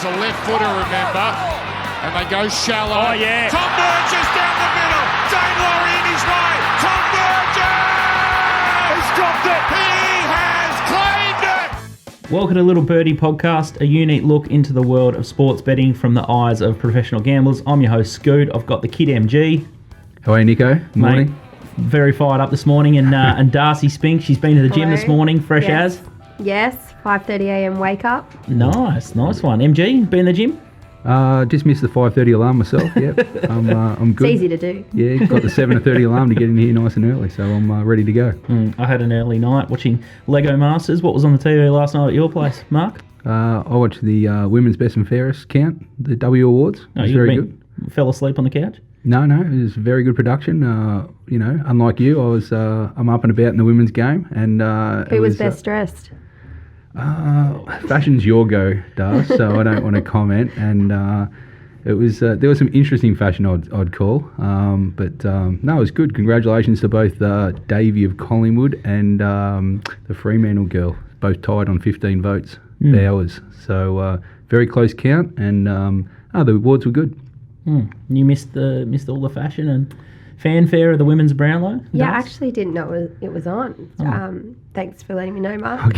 He's a left footer, remember, and they go shallow. Oh, yeah. Converges down the middle. Dane Laurie in his way. Converges! He's dropped it. He has claimed it. Welcome to Little Birdie Podcast, a unique look into the world of sports betting from the eyes of professional gamblers. I'm your host, Scoot. I've got the Kid MG. How are you, Nico? Morning. Mate, very fired up this morning. And Darcy Spinks, she's been to the gym Hello. this morning, fresh Yes. as. Yes, 5:30 a.m. wake up. Nice one. MG, been in the gym? Just missed the 5:30 alarm myself. Yep, I'm good. It's easy to do. Yeah, got the 7:30 alarm to get in here nice and early, so I'm ready to go. I had an early night watching Lego Masters. What was on the TV last night at your place, Mark? I watched the Women's Best and Fairest count, the W Awards. It was very good. Fell asleep on the couch? No, it was very good production. Unlike you, I'm up and about in the women's game, and Who was best dressed? Fashion's your go, Dars, so I don't want to comment. And it was there was some interesting fashion I'd call, but no, it was good. Congratulations to both Davey of Collingwood and the Fremantle girl, both tied on 15 votes, Bowers. So very close count, and the awards were good. You missed all the fashion and fanfare of the women's Brownlow? Yeah, I Dars? actually didn't know it was on. Thanks for letting me know, Mark.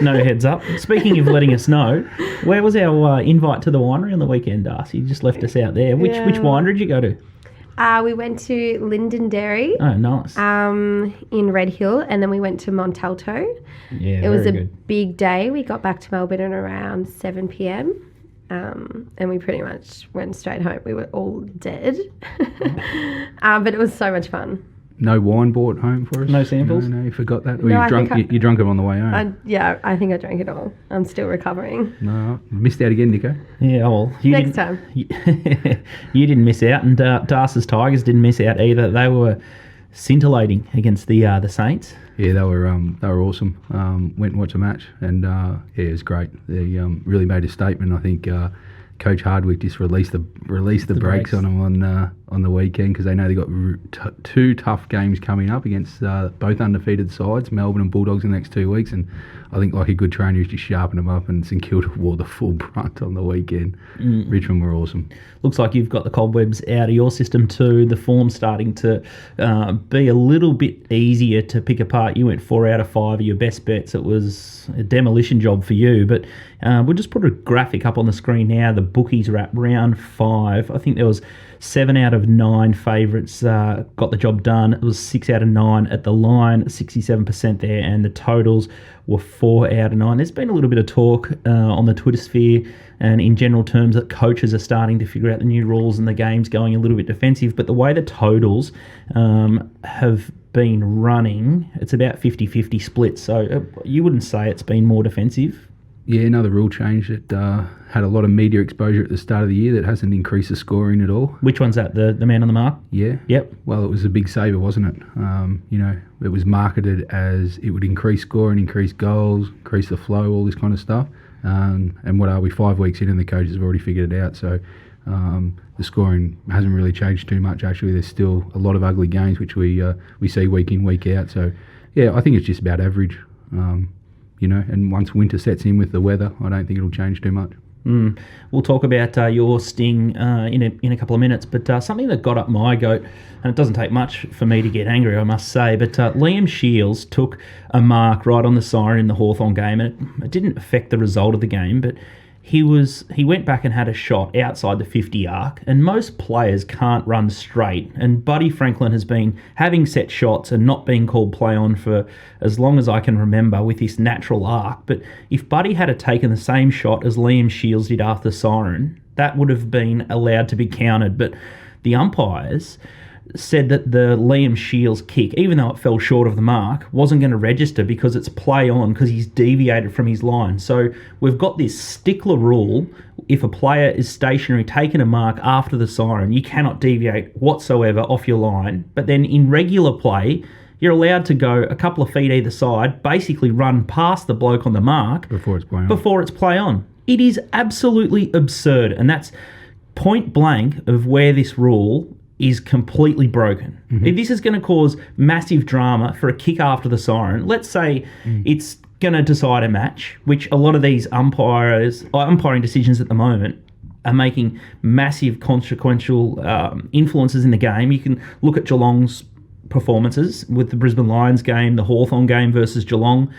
No heads up. Speaking of letting us know, where was our invite to the winery on the weekend, Darcy? You just left us out there. Which winery did you go to? We went to Linden Dairy Oh, nice. in Red Hill, and then we went to Montalto. Yeah, It was a very good. big day. We got back to Melbourne at around 7 p.m. And we pretty much went straight home. We were all dead. But it was so much fun. No wine brought home for us. No samples? No, you forgot that. Or No, you I drunk? think You drunk them on the way home. I think I drank it all. I'm still recovering. No, missed out again, Nico. Yeah, well, you Next didn't- time. You didn't miss out, and Darcy's Tigers didn't miss out either. They were scintillating against the Saints. Yeah, they were awesome. Went and watched a match, and it was great. They really made a statement. I think Coach Hardwick just released the brakes on them on the weekend, because they know they got two tough games coming up against both undefeated sides, Melbourne and Bulldogs, in the next 2 weeks. And I think, like a good trainer, he's just sharpened them up, and St Kilda wore the full brunt on the weekend. Richmond were awesome. Looks like you've got the cobwebs out of your system too. The form's starting to be a little bit easier to pick apart. You went 4 out of 5 of your best bets. It was a demolition job for you. But we'll just put a graphic up on the screen now. The bookies are at round 5. I think there was 7 out of 9 favourites got the job done. It was 6 out of 9 at the line, 67% there, and the totals were 4 out of 9. There's been a little bit of talk on the Twitter sphere and in general terms that coaches are starting to figure out the new rules and the game's going a little bit defensive. But the way the totals have been running, it's about 50-50 split. So you wouldn't say it's been more defensive? Yeah, another rule change that had a lot of media exposure at the start of the year that hasn't increased the scoring at all. Which one's that? The man on the mark? Yeah. Yep. Well, it was a big saver, wasn't it? It was marketed as it would increase scoring, increase goals, increase the flow, all this kind of stuff. And what are we, 5 weeks in, and the coaches have already figured it out. So the scoring hasn't really changed too much. Actually, there's still a lot of ugly games, which we see week in, week out. So, yeah, I think it's just about average. And once winter sets in with the weather, I don't think it'll change too much. We'll talk about your sting in a couple of minutes, but something that got up my goat, and it doesn't take much for me to get angry, I must say, but Liam Shields took a mark right on the siren in the Hawthorn game, and it didn't affect the result of the game, but he went back and had a shot outside the 50 arc, and most players can't run straight, and Buddy Franklin has been having set shots and not being called play on for as long as I can remember with this natural arc. But if Buddy had taken the same shot as Liam Shields did after the siren, that would have been allowed to be counted. But the umpires said that the Liam Shields kick, even though it fell short of the mark, wasn't going to register because it's play on, because he's deviated from his line. So we've got this stickler rule. If a player is stationary, taking a mark after the siren, you cannot deviate whatsoever off your line. But then in regular play, you're allowed to go a couple of feet either side, basically run past the bloke on the mark Before it's play on. It is absolutely absurd, and that's point blank of where this rule is completely broken. If this is going to cause massive drama for a kick after the siren, let's say it's going to decide a match, which a lot of these umpiring decisions at the moment are making massive consequential influences in the game. You can look at Geelong's performances with the Brisbane Lions game, the Hawthorn game versus Geelong.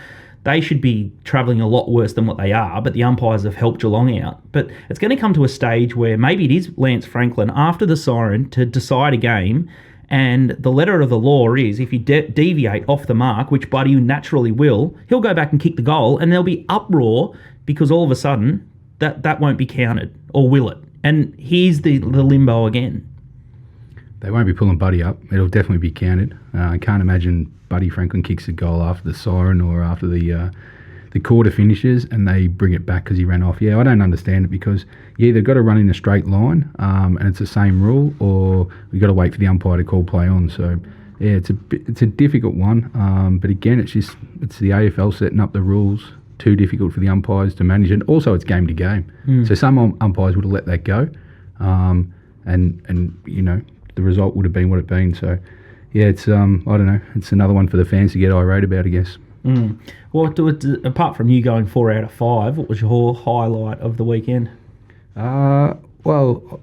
They should be travelling a lot worse than what they are, but the umpires have helped Geelong out. But it's going to come to a stage where maybe it is Lance Franklin after the siren to decide a game, and the letter of the law is if you deviate off the mark, which Buddy naturally will, he'll go back and kick the goal, and there'll be uproar because all of a sudden that won't be counted, or will it? And here's the limbo again. They won't be pulling Buddy up. It'll definitely be counted. I can't imagine Buddy Franklin kicks a goal after the siren or after the quarter finishes and they bring it back because he ran off. Yeah, I don't understand it because you either got to run in a straight line and it's the same rule, or we've got to wait for the umpire to call play on. So, yeah, it's a difficult one. But again, it's the AFL setting up the rules too difficult for the umpires to manage. And also it's game to game. So some umpires would have let that go. And you know, the result would have been what it been. So, yeah, it's I don't know. It's another one for the fans to get irate about, I guess. Well, apart from you going 4 out of 5, what was your highlight of the weekend? Well,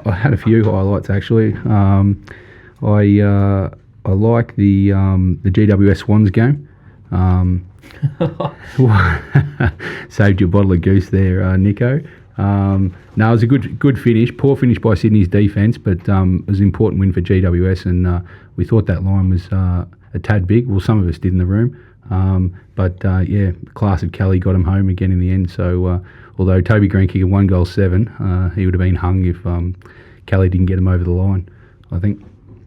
I had a few highlights actually. I like the GWS Swans game. Saved your bottle of goose there, Nico. No, it was a good finish. Poor finish by Sydney's defence, but it was an important win for GWS, and we thought that line was a tad big. Well, some of us did in the room. But yeah, class of Kelly got him home again in the end. So although Toby Green kicked 1 goal 7, he would have been hung if Kelly didn't get him over the line, I think.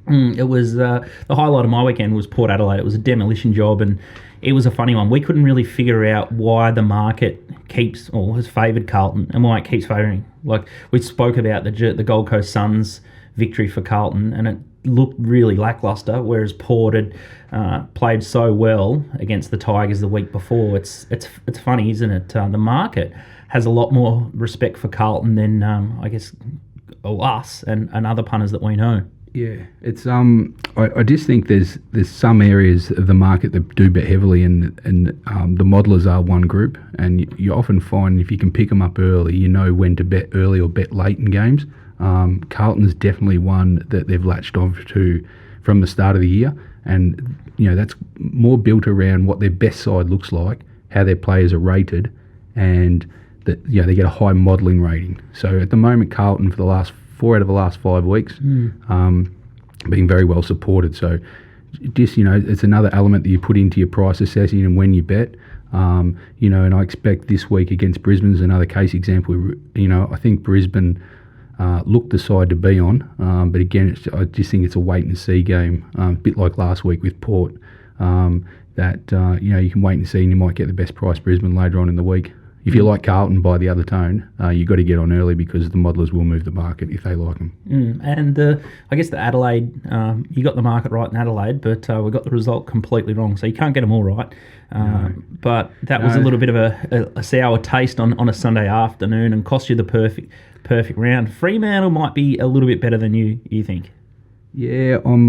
It was the highlight of my weekend was Port Adelaide. It was a demolition job, and it was a funny one. We couldn't really figure out why the market keeps or has favoured Carlton and why it keeps favouring. Like we spoke about the Gold Coast Suns victory for Carlton, and it looked really lacklustre, whereas Port had played so well against the Tigers the week before. It's funny, isn't it? The market has a lot more respect for Carlton than I guess us and other punters that we know. Yeah, it's I just think there's some areas of the market that do bet heavily, and the modelers are one group, and you often find if you can pick them up early, you know when to bet early or bet late in games. Carlton's definitely one that they've latched on to from the start of the year, and you know that's more built around what their best side looks like, how their players are rated, and that they get a high modelling rating. So at the moment, Carlton for the last 4 out of the last 5 weeks, being very well supported. So just, it's another element that you put into your price assessing and when you bet. And I expect this week against Brisbane's another case example. I think Brisbane looked the side to be on, but again, I just think it's a wait and see game, a bit like last week with Port. That you can wait and see, and you might get the best price Brisbane later on in the week. If you like Carlton by the other tone, you've got to get on early because the modelers will move the market if they like them. And I guess the Adelaide, you got the market right in Adelaide, but we got the result completely wrong. So you can't get them all right. But that was a little bit of a sour taste on a Sunday afternoon and cost you the perfect round. Fremantle might be a little bit better than you think. Yeah, I'm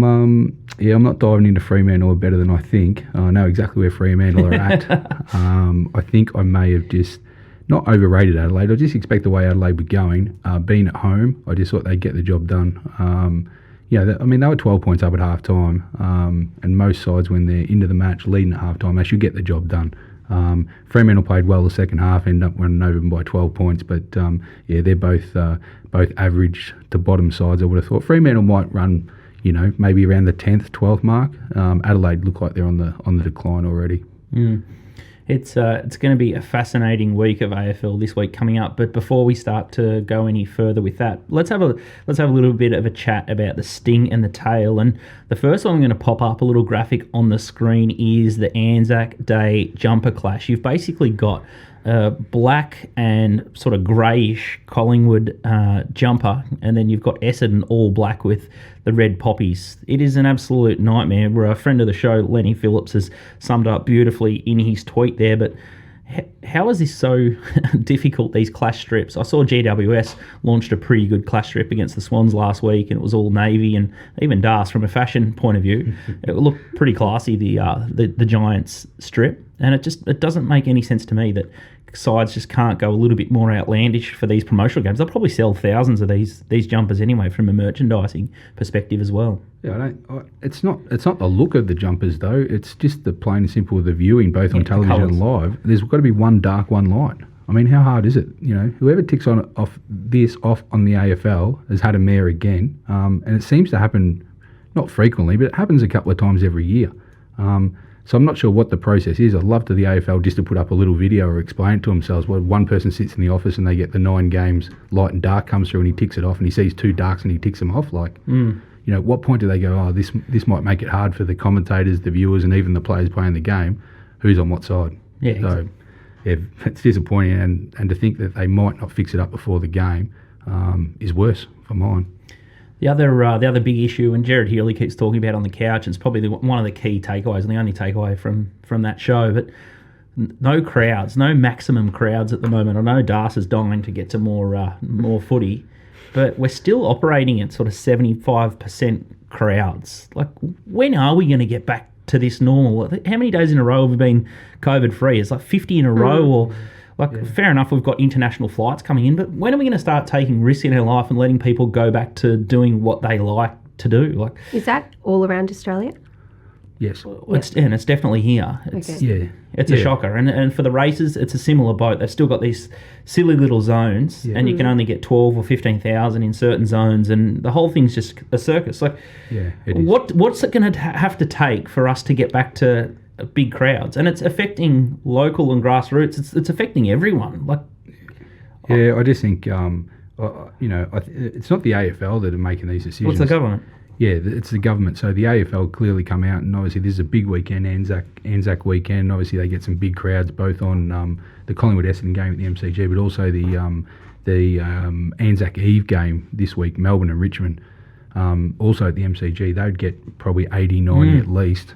not diving into Fremantle better than I think. I know exactly where Fremantle are at. I think I may have just not overrated Adelaide. I just expect the way Adelaide were going, being at home, I just thought they'd get the job done. They were 12 points up at half time, and most sides when they're into the match leading at half time, they should get the job done. Fremantle played well the second half, ended up running over them by 12 points, but they're both average to bottom sides. I would have thought Fremantle might run, maybe around the 10th, 12th mark. Adelaide look like they're on the decline already. It's going to be a fascinating week of AFL this week coming up. But before we start to go any further with that, let's have a little bit of a chat about the sting and the tail. And the first one I'm going to pop up a little graphic on the screen is the Anzac Day jumper clash. You've basically got a black and sort of greyish Collingwood jumper, and then you've got Essendon all black with the red poppies. It is an absolute nightmare. Where a friend of the show, Lenny Phillips, has summed up beautifully in his tweet there. But How is this so difficult, these clash strips? I saw GWS launched a pretty good clash strip against the Swans last week, and it was all navy, and even Darcy, from a fashion point of view, it looked pretty classy, the Giants strip. And it doesn't make any sense to me that sides just can't go a little bit more outlandish for these promotional games. They'll probably sell thousands of these jumpers anyway from a merchandising perspective as well. Yeah, it's not the look of the jumpers though. It's just the plain and simple of the viewing, both on television and live. There's got to be one dark, one light. I mean, how hard is it? Whoever ticks off on the AFL has had a mare again, and it seems to happen not frequently, but it happens a couple of times every year. So I'm not sure what the process is. I'd love to the AFL just to put up a little video or explain it to themselves. Where one person sits in the office and they get the 9 games, light and dark comes through, and he ticks it off, and he sees 2 darks and he ticks them off. At what point do they go, oh, this might make it hard for the commentators, the viewers, and even the players playing the game, who's on what side? Yeah. So, it's disappointing, and to think that they might not fix it up before the game is worse for mine. The other big issue, and Jared Healy keeps talking about on the couch, and it's probably one of the key takeaways and the only takeaway from that show, but no crowds, no maximum crowds at the moment. I know Darcy's dying to get to more footy, but we're still operating at sort of 75% crowds. Like, when are we going to get back to this normal? How many days in a row have we been COVID free? It's like 50 in a row, or... Fair enough, we've got international flights coming in, but when are we going to start taking risks in our life and letting people go back to doing what they like to do? Is that all around Australia? Yes. It's definitely here. It's a shocker. And for the races, it's a similar boat. They've still got these silly little zones, and you can only get 12 or 15,000 in certain zones, and the whole thing's just a circus. What's it going to have to take for us to get back to big crowds? And it's affecting local and grassroots. It's affecting everyone. I just think it's not the AFL that are making these decisions. What's the government? Yeah, it's the government. So the AFL clearly come out, and obviously this is a big weekend, Anzac weekend. Obviously they get some big crowds both on the Collingwood-Essendon game at the MCG, but also the Anzac Eve game this week, Melbourne and Richmond. Also at the MCG, they'd get probably 80, 90 at least.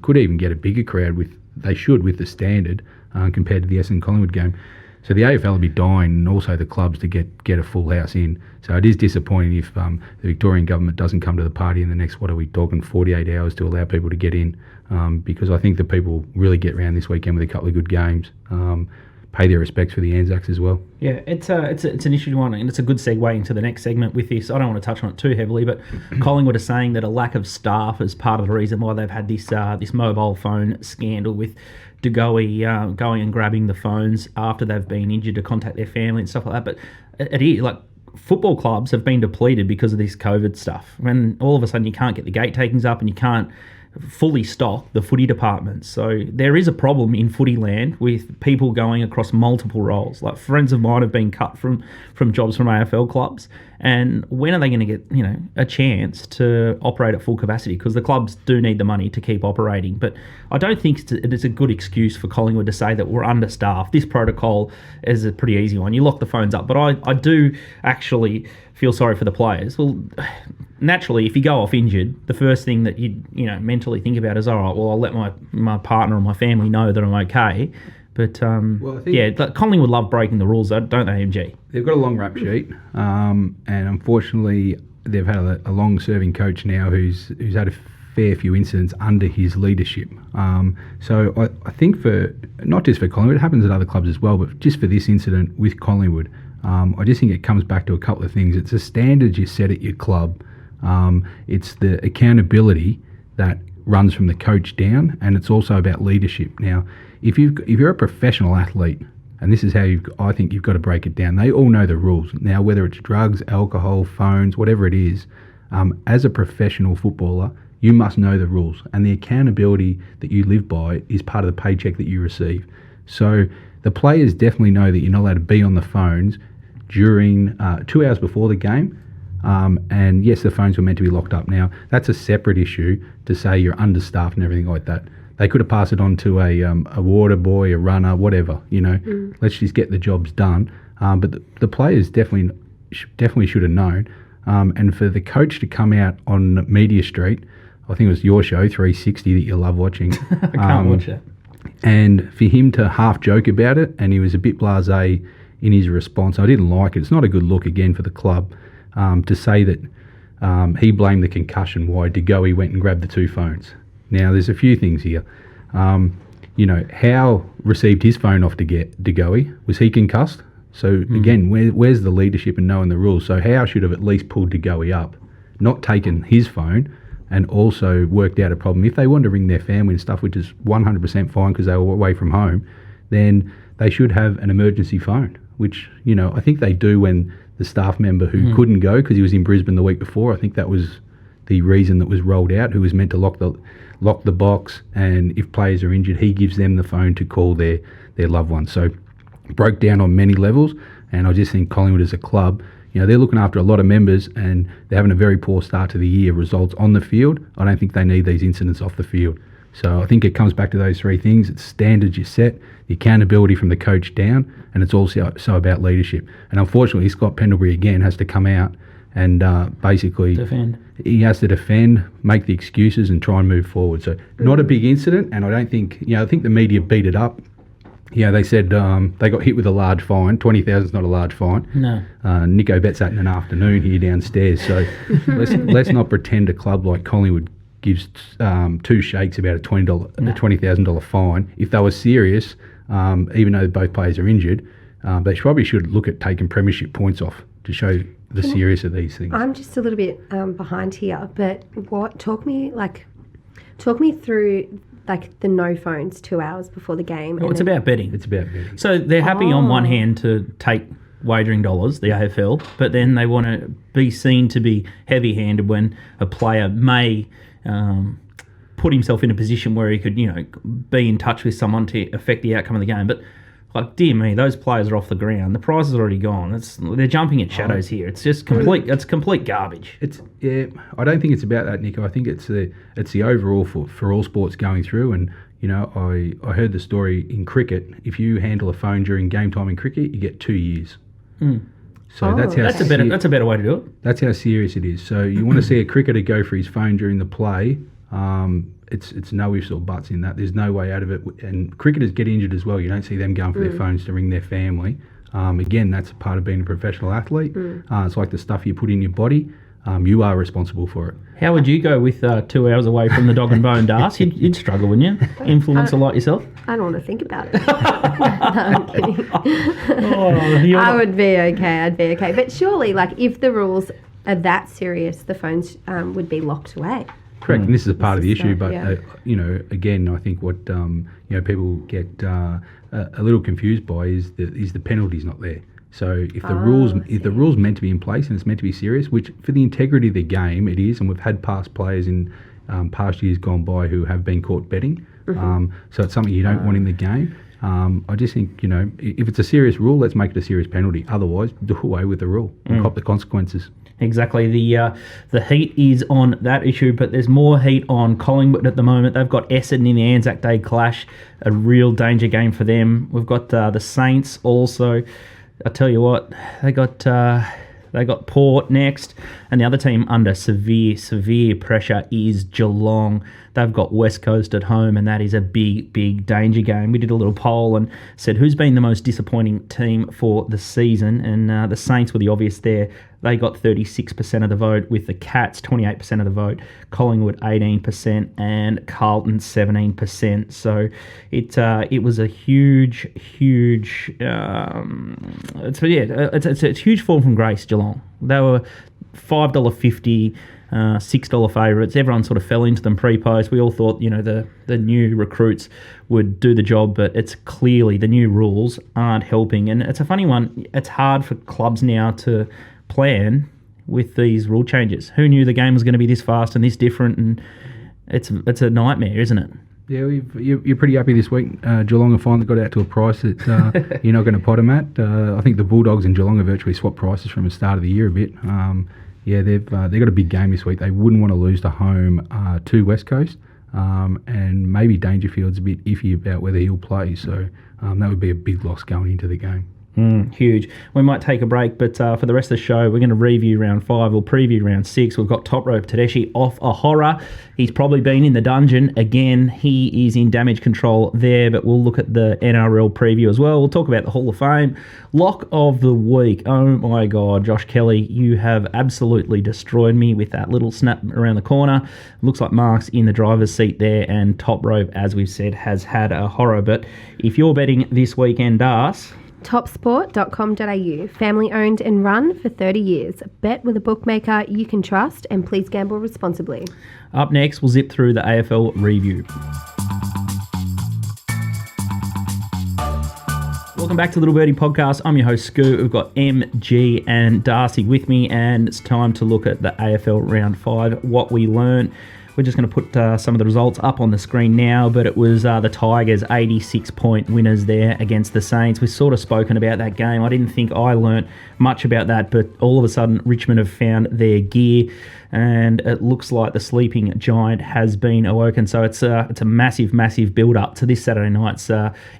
Could even get a bigger crowd with the standard compared to the Essendon Collingwood game. So the AFL will be dying, and also the clubs to get a full house in. So it is disappointing if the Victorian government doesn't come to the party in the next, 48 hours to allow people to get in, because I think the people really get round this weekend with a couple of good games. Pay their respects for the Anzacs as well. Yeah, it's an issue one, and it's a good segue into the next segment with this. I don't want to touch on it too heavily, but Collingwood is saying that a lack of staff is part of the reason why they've had this mobile phone scandal with Dugowie going and grabbing the phones after they've been injured to contact their family and stuff like that. But it is football clubs have been depleted because of this COVID stuff. When all of a sudden you can't get the gate takings up and you can't fully stock the footy department. So there is a problem in footy land with people going across multiple roles. Like, friends of mine have been cut from jobs from AFL clubs, and when are they going to get a chance to operate at full capacity? Because the clubs do need the money to keep operating. But I don't think it's a good excuse for Collingwood to say that we're understaffed. This protocol is a pretty easy one. You lock the phones up. But I do actually feel sorry for the players. Well, naturally, if you go off injured, the first thing that you mentally think about is, all right, well, I'll let my partner or my family know that I'm okay. But Collingwood love breaking the rules, don't they, MG? They've got a long rap sheet, and unfortunately, they've had a long-serving coach now who's had a fair few incidents under his leadership. So I think for not just for Collingwood, it happens at other clubs as well, but just for this incident with Collingwood, I just think it comes back to a couple of things. It's the standards you set at your club. It's the accountability that runs from the coach down, and it's also about leadership. Now, if you're a professional athlete, and this is how I think you've got to break it down. They all know the rules. Now, whether it's drugs, alcohol, phones, whatever it is, as a professional footballer, you must know the rules, and the accountability that you live by is part of the paycheck that you receive. So the players definitely know that you're not allowed to be on the phones during 2 hours before the game. And yes, the phones were meant to be locked up. Now, that's a separate issue to say you're understaffed and everything like that. They could have passed it on to a water boy, a runner, whatever. Let's just get the jobs done. But the players definitely should have known. And for the coach to come out on Media Street, I think it was your show, 360, that you love watching. I can't watch it. And for him to half joke about it, and he was a bit blasé in his response, I didn't like it. It's not a good look again for the club to say that he blamed the concussion why Degoe went and grabbed the 2 phones. Now, there's a few things here. Howe received his phone off Degoe. Was he concussed? So, again, where's the leadership and knowing the rules? So Howe should have at least pulled Degoe up, not taken his phone, and also worked out a problem. If they wanted to ring their family and stuff, which is 100% fine because they were away from home, then they should have an emergency phone, which, I think they do when the staff member who couldn't go because he was in Brisbane the week before, I think that was the reason that was rolled out, who was meant to lock the box, and if players are injured, he gives them the phone to call their loved ones. So broke down on many levels, and I just think Collingwood as a club, they're looking after a lot of members and they're having a very poor start to the year. Results on the field, I don't think they need these incidents off the field. So I think it comes back to those 3 things. It's standards you set, the accountability from the coach down, and it's also about leadership. And unfortunately, Scott Pendlebury again has to come out and basically defend. He has to defend, make the excuses, and try and move forward. So not a big incident, and I don't think I think the media beat it up. They said they got hit with a large fine. 20,000 is not a large fine. No. Nico bets that in an afternoon here downstairs. So let's not pretend a club like Collingwood gives 2 shakes about a $20,000 fine. If they were serious, even though both players are injured, they probably should look at taking premiership points off to show the serious of these things. I'm just a little bit behind here, but talk me through the no phones 2 hours before the game. Well, it's about betting. It's about betting. So they're happy on one hand to take wagering dollars, the AFL, but then they want to be seen to be heavy-handed when a player may put himself in a position where he could, be in touch with someone to affect the outcome of the game. But dear me, those players are off the ground. The prize is already gone. They're jumping at shadows here. It's just complete. It's complete garbage. I don't think it's about that, Nico. I think it's the overall for all sports going through. And I heard the story in cricket. If you handle a phone during game time in cricket, you get 2 years. So that's a better way to do it. That's how serious it is. So you want to see a cricketer go for his phone during the play. It's no ifs or buts in that. There's no way out of it. And cricketers get injured as well. You don't see them going for their phones to ring their family. Again, that's a part of being a professional athlete. It's like the stuff you put in your body. You are responsible for it. How would you go with 2 hours away from the dog and bone, Darcy? You'd struggle, wouldn't you? Influencer like yourself? I don't want to think about it. No, I'm kidding. I would be okay. I'd be okay. But surely, if the rules are that serious, the phones would be locked away. Correct, and this is a part of the issue, but again, I think what people get a little confused by is the penalties not there. So if the rules meant to be in place and it's meant to be serious, which for the integrity of the game it is, and we've had past players in past years gone by who have been caught betting, so it's something you don't want in the game. I just think if it's a serious rule, let's make it a serious penalty. Otherwise, do away with the rule and cop the consequences. Exactly. The heat is on that issue, but there's more heat on Collingwood at the moment. They've got Essendon in the Anzac Day clash, a real danger game for them. We've got the Saints also. I tell you what, they got Port next, and the other team under severe pressure is Geelong. They've got West Coast at home, and that is a big danger game. We did a little poll and said who's been the most disappointing team for the season, and the Saints were the obvious there. They got 36% of the vote, with the Cats 28% of the vote, Collingwood 18%, and Carlton 17%. So it was a huge it's a huge fall from grace, Geelong. They were $5.50. $6 favourites. Everyone sort of fell into them pre-post. We all thought, the new recruits would do the job, but it's clearly the new rules aren't helping. And it's a funny one. It's hard for clubs now to plan with these rule changes. Who knew the game was going to be this fast and this different? And it's a nightmare, isn't it? Yeah, you're pretty happy this week. Geelong have finally got out to a price that you're not going to pot them at. I think the Bulldogs and Geelong have virtually swapped prices from the start of the year a bit. They've got a big game this week. They wouldn't want to lose to home to West Coast, and maybe Dangerfield's a bit iffy about whether he'll play. So that would be a big loss going into the game. Huge. We might take a break, but for the rest of the show, we're going to review round 5. We'll preview round 6. We've got top rope Tedeschi off a horror. He's probably been in the dungeon again. He is in damage control there, but we'll look at the NRL preview as well. We'll talk about the Hall of Fame. Lock of the week. Oh my God, Josh Kelly, you have absolutely destroyed me with that little snap around the corner. Looks like Mark's in the driver's seat there, and top rope, as we've said, has had a horror. But if you're betting this weekend, Darce, topsport.com.au. Family owned and run for 30 years. Bet with a bookmaker you can trust, and please gamble responsibly. Up next, we'll zip through the AFL review. Welcome back to Little Birdie Podcast. I'm your host, Scoot. We've got MG and Darcy with me, and it's time to look at the AFL Round 5, what we learned. We're just going to put some of the results up on the screen now, but it was the Tigers 86-point winners there against the Saints. We've sort of spoken about that game. I didn't think I learnt much about that, but all of a sudden Richmond have found their gear, and it looks like the sleeping giant has been awoken. So it's a massive, massive build-up to this Saturday night's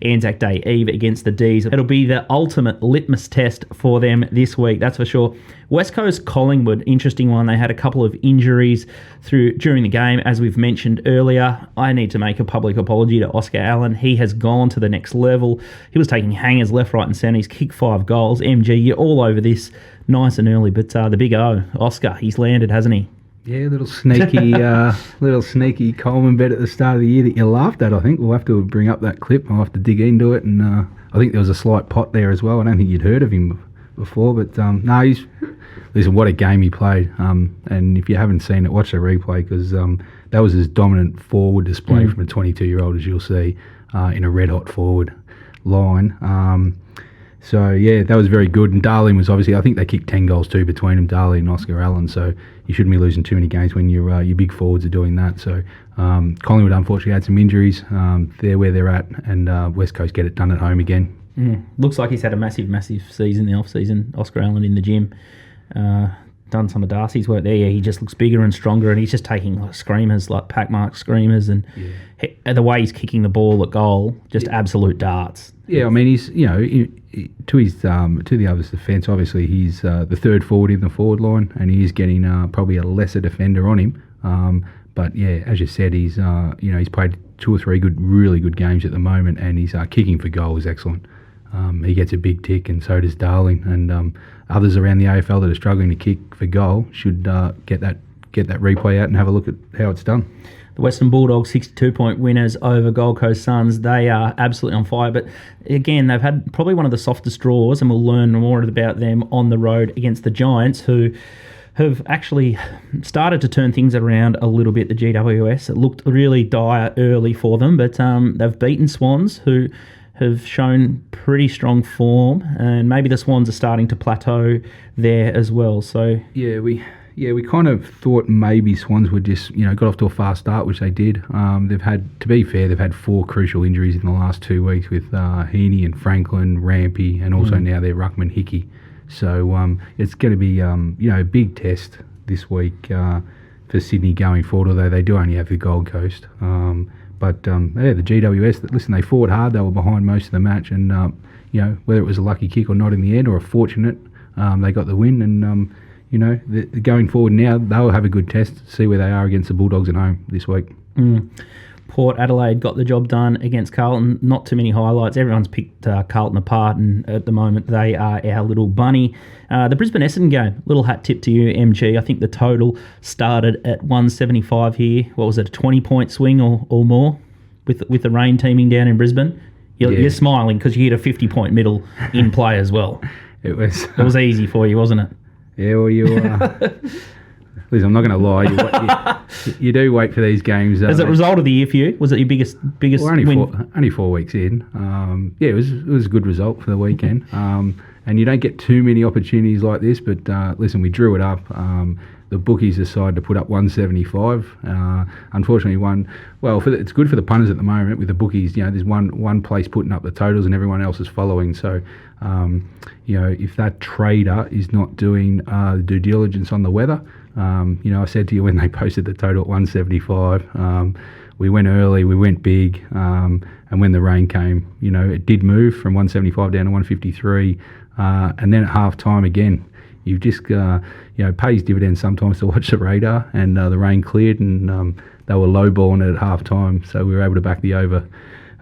Anzac Day Eve against the D's. It'll be the ultimate litmus test for them this week, that's for sure. West Coast Collingwood, interesting one. They had a couple of injuries during the game, as we've mentioned earlier. I need to make a public apology to Oscar Allen. He has gone to the next level. He was taking hangers left, right and centre. He's kicked 5 goals. MG, you're all over this nice and early, but the big O, Oscar, he's landed, hasn't he? Yeah, little sneaky Coleman bet at the start of the year that you laughed at, I think. We'll have to bring up that clip. I'll have to dig into it. And I think there was a slight pot there as well. I don't think you'd heard of him before, but no, listen, what a game he played. And if you haven't seen it, watch the replay, because that was his dominant forward display from a 22-year-old, as you'll see, in a red-hot forward line. So, yeah, that was very good. And Darling was obviously, I think they kicked 10 goals too between them, Darling and Oscar Allen. So you shouldn't be losing too many games when your big forwards are doing that. So Collingwood unfortunately had some injuries. They're where they're at, and West Coast get it done at home again. Looks like he's had a massive, massive season, the off-season. Oscar Allen in the gym. Done some of Darcy's work there. Yeah, he just looks bigger and stronger, and he's just taking like screamers, like pack mark screamers, and the way he's kicking the ball at goal, just absolute darts. Yeah, I mean, he's, to the other's defence, obviously he's the third forward in the forward line, and he is getting probably a lesser defender on him. But yeah, as you said, he's he's played 2 or 3 really good games at the moment, and he's kicking for goal is excellent. He gets a big tick, and so does Darling, and others around the AFL that are struggling to kick for goal should get that replay out and have a look at how it's done. The Western Bulldogs 62-point winners over Gold Coast Suns. They are absolutely on fire, but again, they've had probably one of the softest draws, and we'll learn more about them on the road against the Giants, who have actually started to turn things around a little bit, the GWS. It looked really dire early for them, but they've beaten Swans, who have shown pretty strong form, and maybe the Swans are starting to plateau there as well. So we kind of thought maybe Swans would just got off to a fast start, which they did. They've had 4 crucial injuries in the last 2 weeks with Heaney and Franklin, Rampy, and also now their ruckman Hickey. So it's going to be a big test this week for Sydney going forward, although they do only have the Gold Coast. But the GWS, listen, they fought hard. They were behind most of the match, and whether it was a lucky kick or not in the end, or a fortunate, they got the win. And going forward now, they'll have a good test to see where they are against the Bulldogs at home this week. Port Adelaide got the job done against Carlton. Not too many highlights. Everyone's picked Carlton apart, and at the moment they are our little bunny. The Brisbane Essendon game, little hat tip to you, MG. I think the total started at 175 here. What was it, a 20-point swing or more with the rain teaming down in Brisbane? You're smiling because you hit a 50-point middle in play as well. It was easy for you, wasn't it? Yeah, well, you listen, I'm not going to lie. You do wait for these games. As a result of the year for you, was it your biggest win? Only 4 weeks in. It was a good result for the weekend. And you don't get too many opportunities like this. But listen, we drew it up. The bookies decided to put up 175. Unfortunately, it's good for the punters at the moment with the bookies. There's one place putting up the totals and everyone else is following. So, if that trader is not doing due diligence on the weather, I said to you when they posted the total at 175, we went early, we went big, and when the rain came, it did move from 175 down to 153, and then at half time again, you just, pays dividends sometimes to watch the radar, and the rain cleared, and they were low-balling it at half time, so we were able to back the over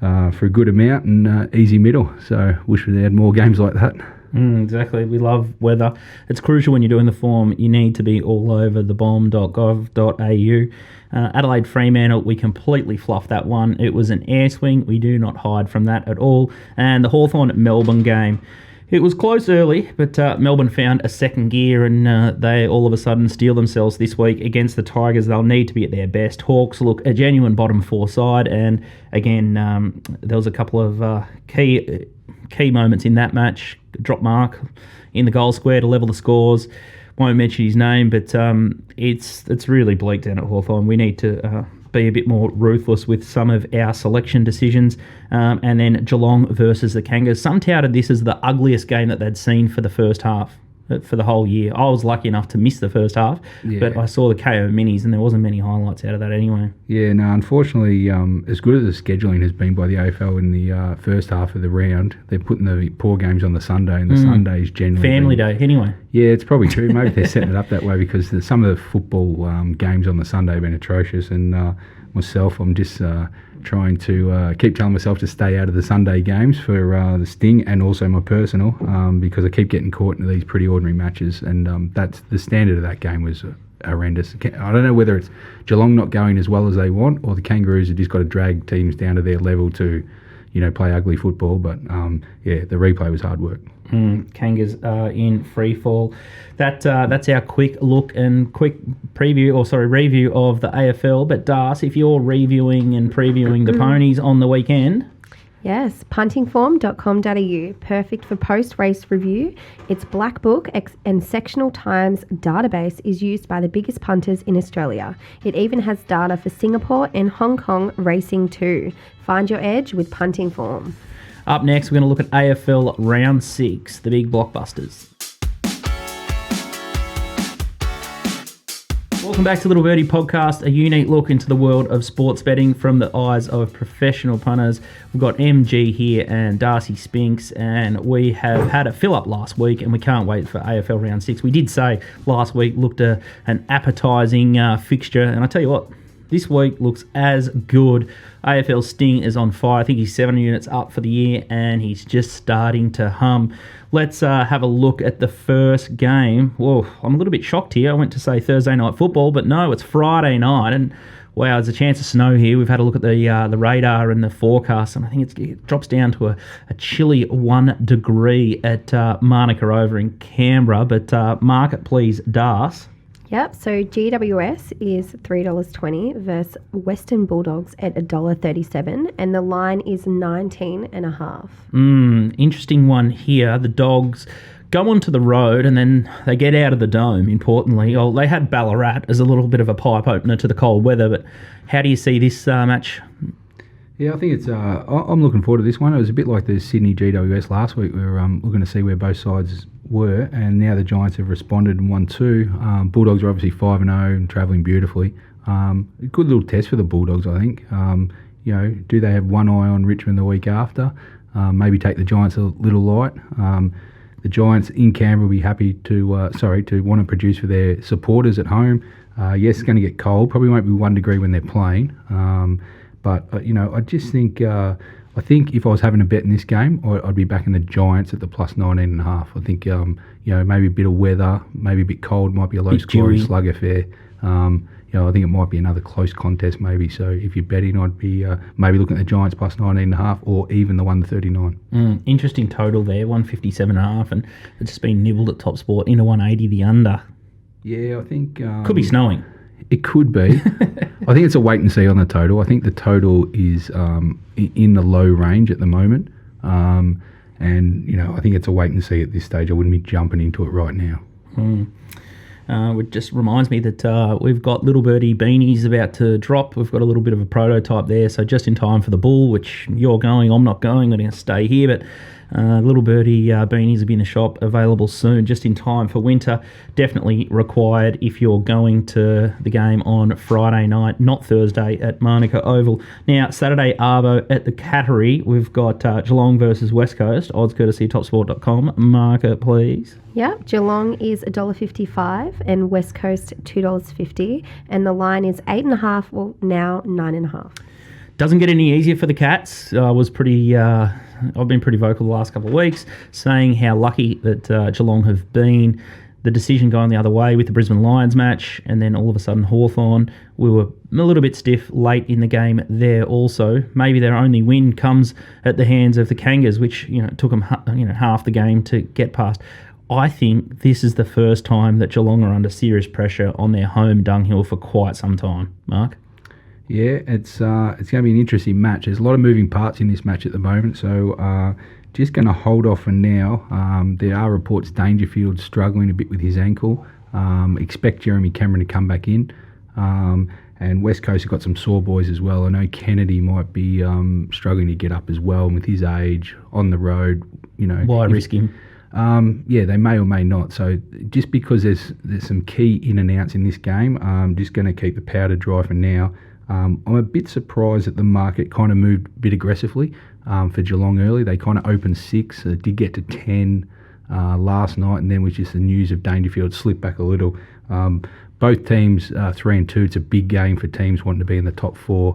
for a good amount and easy middle. So wish we had more games like that. Exactly. We love weather. It's crucial when you're doing the form. You need to be all over the bomb.gov.au. Adelaide Fremantle, we completely fluffed that one. It was an air swing. We do not hide from that at all. And the Hawthorn Melbourne game, it was close early, but Melbourne found a second gear, and they all of a sudden steel themselves this week against the Tigers. They'll need to be at their best. Hawks look a genuine bottom four side, and again, there was a couple of key moments in that match. Drop mark in the goal square to level the scores. Won't mention his name, but it's really bleak down at Hawthorn. We need to be a bit more ruthless with some of our selection decisions. And then Geelong versus the Kangas. Some touted this as the ugliest game that they'd seen for the first half, for the whole year. I was lucky enough to miss the first half, but I saw the KO minis and there wasn't many highlights out of that anyway. Yeah, no, unfortunately, as good as the scheduling has been by the AFL in the first half of the round, they're putting the poor games on the Sunday, and the Sunday's generally Family day, anyway. Yeah, it's probably true. Maybe they're setting it up that way because some of the football games on the Sunday have been atrocious, and myself, I'm just trying to keep telling myself to stay out of the Sunday games for the Sting and also my personal, because I keep getting caught into these pretty ordinary matches, and that's the standard of that game was horrendous. I don't know whether it's Geelong not going as well as they want, or the Kangaroos have just got to drag teams down to their level to, play ugly football. But the replay was hard work. Kangas in free fall. That's our quick look and quick review of the AFL. But Darcy, if you're reviewing and previewing the ponies on the weekend. Yes, puntingform.com.au, perfect for post-race review. Its Black Book and Sectional Times database is used by the biggest punters in Australia. It even has data for Singapore and Hong Kong racing too. Find your edge with Punting Form. Up next, we're going to look at AFL Round 6, the big blockbusters. Welcome back to Little Birdie Podcast, a unique look into the world of sports betting from the eyes of professional punters. We've got MG here and Darcy Spinks, and we have had a fill-up last week, and we can't wait for AFL Round 6. We did say last week looked an appetising fixture, and I tell you what, this week looks as good. AFL Sting is on fire. I think he's 7 units up for the year, and he's just starting to hum. Let's have a look at the first game. Whoa, I'm a little bit shocked here. I went to say Thursday night football, but no, it's Friday night, and wow, there's a chance of snow here. We've had a look at the radar and the forecast, and I think it drops down to a chilly 1 degree at Manuka over in Canberra. But mark it, please, Darce. Yep, so GWS is $3.20 versus Western Bulldogs at $1.37, and the line is 19.5. Interesting one here. The Dogs go onto the road and then they get out of the dome, importantly. Oh, they had Ballarat as a little bit of a pipe opener to the cold weather, but how do you see this match? Yeah, I think it's. I'm looking forward to this one. It was a bit like the Sydney GWS last week. We were looking to see where both sides were, and now the Giants have responded and won 2. Bulldogs are obviously 5-0 and travelling beautifully. A good little test for the Bulldogs, I think. Do they have one eye on Richmond the week after? Maybe take the Giants a little light. The Giants in Canberra will be happy to want to produce for their supporters at home. Yes, it's going to get cold. Probably won't be 1 degree when they're playing. But I just think I think if I was having a bet in this game, I'd be backing the Giants at the plus 19.5. I think maybe a bit of weather, maybe a bit cold, might be a low scoring slug affair. I think it might be another close contest maybe. So if you're betting, I'd be maybe looking at the Giants plus 19.5 or even the 139. Interesting total there, 157.5, and it's just been nibbled at Top Sport into 180 the under. Yeah, I think could be snowing. It could be. I think it's a wait and see on the total. I think the total is in the low range at the moment. And, I think it's a wait and see at this stage. I wouldn't be jumping into it right now. It just reminds me that we've got Little Birdie beanies about to drop. We've got a little bit of a prototype there, so just in time for the Bull, which you're going, I'm not going, I'm going to stay here. But Little Birdie beanies will be in the shop, available soon, just in time for winter. Definitely required if you're going to the game on Friday night, not Thursday, at Monaco Oval. Now, Saturday Arvo at the Cattery, we've got Geelong versus West Coast. Odds courtesy topsport.com. Market, please. Yep, Geelong is $1.55 and West Coast $2.50, and the line is 8.5. Well, now 9.5. Doesn't get any easier for the Cats. I've been pretty vocal the last couple of weeks, saying how lucky that Geelong have been. The decision going the other way with the Brisbane Lions match, and then all of a sudden Hawthorn, we were a little bit stiff late in the game there also. Maybe their only win comes at the hands of the Kangas, which took them half the game to get past. I think this is the first time that Geelong are under serious pressure on their home dunghill for quite some time. Mark? Yeah, it's going to be an interesting match. There's a lot of moving parts in this match at the moment, so just going to hold off for now. There are reports Dangerfield's struggling a bit with his ankle. Expect Jeremy Cameron to come back in. And West Coast have got some sore boys as well. I know Kennedy might be struggling to get up as well, and with his age on the road, Why risk him? Yeah, they may or may not. So just because there's some key in and outs in this game, I'm just going to keep the powder dry for now. I'm a bit surprised that the market kind of moved a bit aggressively for Geelong early. They kind of opened 6, did get to 10 last night, and then with just the news of Dangerfield slipped back a little. Both teams 3 and 2. It's a big game for teams wanting to be in the top 4.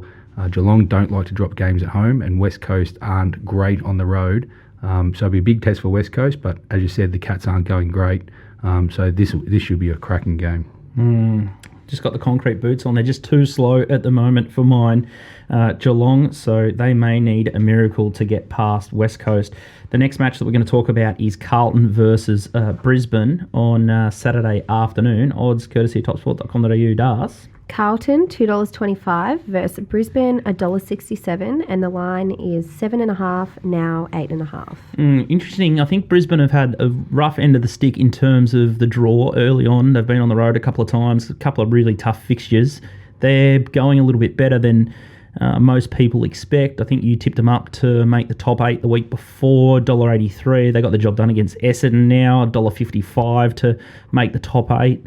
Geelong don't like to drop games at home, and West Coast aren't great on the road. So it'll be a big test for West Coast, but as you said, the Cats aren't going great. So this should be a cracking game. Just got the concrete boots on. They're just too slow at the moment for mine, Geelong, so they may need a miracle to get past West Coast. The next match that we're going to talk about is Carlton versus Brisbane on Saturday afternoon. Odds courtesy topsport.com.au. Darcy. Carlton $2.25 versus Brisbane $1.67, and the line is 7.5, now 8.5. Interesting. I think Brisbane have had a rough end of the stick in terms of the draw early on. They've been on the road a couple of times, a couple of really tough fixtures. They're going a little bit better than most people expect. I think you tipped them up to make the top 8 the week before, $1.83. They got the job done against Essendon now, $1.55 to make the top 8.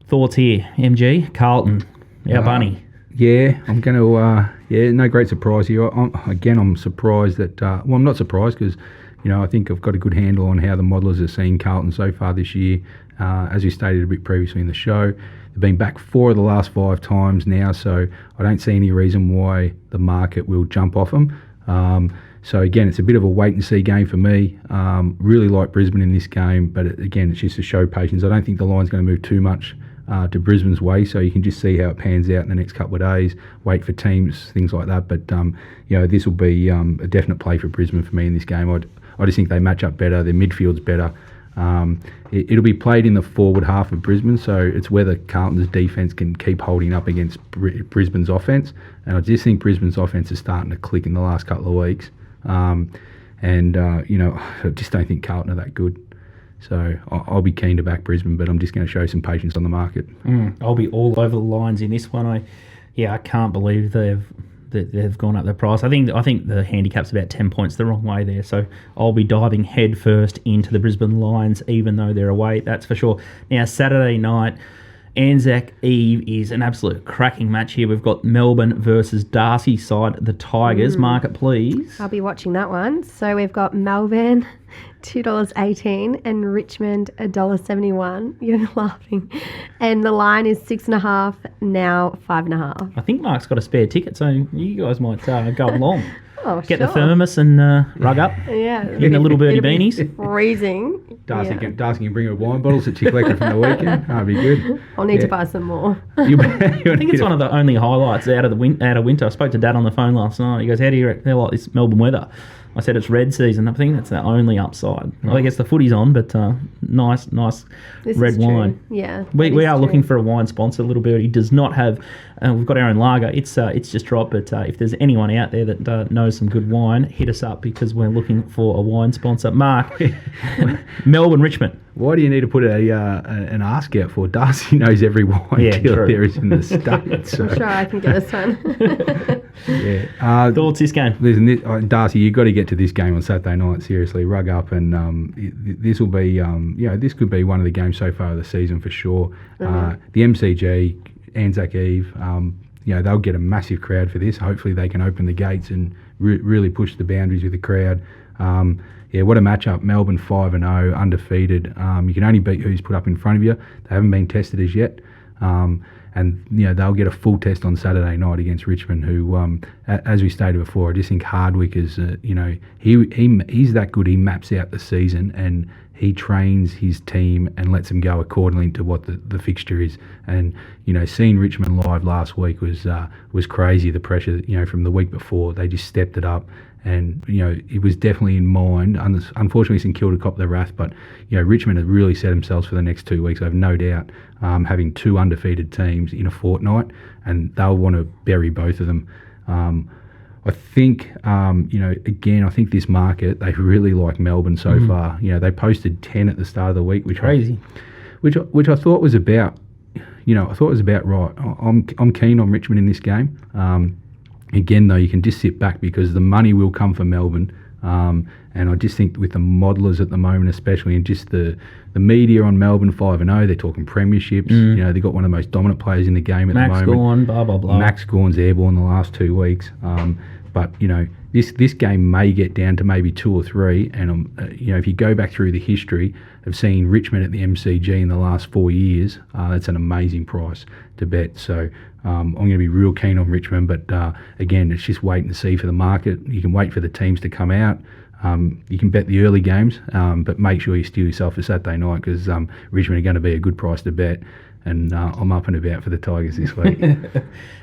Thoughts here, MG? Carlton, our bunny. Yeah, I'm going to, no great surprise here. I'm surprised that, I'm not surprised because, I think I've got a good handle on how the modelers are seeing Carlton so far this year. As we stated a bit previously in the show, they've been back 4 of the last 5 times now, so I don't see any reason why the market will jump off them. So again, it's a bit of a wait-and-see game for me. Really like Brisbane in this game, but again, it's just to show patience. I don't think the line's going to move too much to Brisbane's way, so you can just see how it pans out in the next couple of days, wait for teams, things like that. But, this will be a definite play for Brisbane for me in this game. I just think they match up better. Their midfield's better. It'll be played in the forward half of Brisbane, so it's whether Carlton's defence can keep holding up against Brisbane's offence. And I just think Brisbane's offence is starting to click in the last couple of weeks. I just don't think Carlton are that good. So I'll be keen to back Brisbane, but I'm just going to show some patience on the market. I'll be all over the lines in this one. I can't believe they've gone up the price. I think the handicap's about 10 points the wrong way there. So I'll be diving head first into the Brisbane Lions, even though they're away. That's for sure. Now Saturday night, Anzac Eve is an absolute cracking match here. We've got Melbourne versus Darcy side, the Tigers. Market, please. I'll be watching that one. So we've got Melbourne $2.18 and Richmond $1.71. You're laughing. And the line is 6.5, now 5.5. I think Mark's got a spare ticket, so you guys might go along. Oh, Get the thermos and rug up. Yeah. In the little birdie beanies. Freezing. Darcy can bring her wine bottles that she collected from the weekend. That'd be good. I'll need to buy some more. I think it's one of the only highlights out of winter. I spoke to Dad on the phone last night. He goes, "How do you like this Melbourne weather?" I said it's red season. I think that's the only upside. Well, I guess the footy's on, but nice this red wine. Yeah, we are looking for a wine sponsor. Little Birdie does not have. We've got our own lager. It's just dropped. But if there's anyone out there that knows some good wine, hit us up because we're looking for a wine sponsor. Mark, Melbourne, Richmond. Why do you need to put an ask out for? Darcy knows every wine deal there is in the state. So. I'm sure I can get this one. Yeah. Thoughts this game? Listen, Darcy, you've got to get to this game on Saturday night. Seriously, rug up, and this will be, this could be one of the games so far of the season for sure. Mm-hmm. The MCG, Anzac Eve, they'll get a massive crowd for this. Hopefully, they can open the gates and really push the boundaries with the crowd. What a matchup. Melbourne 5-0, undefeated. You can only beat who's put up in front of you. They haven't been tested as yet. And they'll get a full test on Saturday night against Richmond, who, as we stated before, I just think Hardwick is, he's that good. He maps out the season and he trains his team and lets them go accordingly to what the fixture is. And seeing Richmond live last week was crazy. The pressure, from the week before, they just stepped it up. And it was definitely in mind. Unfortunately, St Kilda copped the wrath, but Richmond have really set themselves for the next 2 weeks. I have no doubt, having two undefeated teams in a fortnight, and they'll want to bury both of them. I think, again, I think this market, they really like Melbourne so far. They posted 10 at the start of the week, which crazy, which I thought was about, right. I'm keen on Richmond in this game. Again, though, you can just sit back because the money will come for Melbourne. And I just think with the modelers at the moment, especially, and just the media on Melbourne 5-0, they're talking premierships. They've got one of the most dominant players in the game at the moment. Max Gawn, blah, blah, blah. Max Gawn's airborne the last 2 weeks. But this game may get down to maybe 2 or 3. And, if you go back through the history of seeing Richmond at the MCG in the last 4 years, that's an amazing price to bet. So I'm going to be real keen on Richmond. But, again, it's just wait and see for the market. You can wait for the teams to come out. You can bet the early games, but make sure you steel yourself for Saturday night because Richmond are going to be a good price to bet. And I'm up and about for the Tigers this week.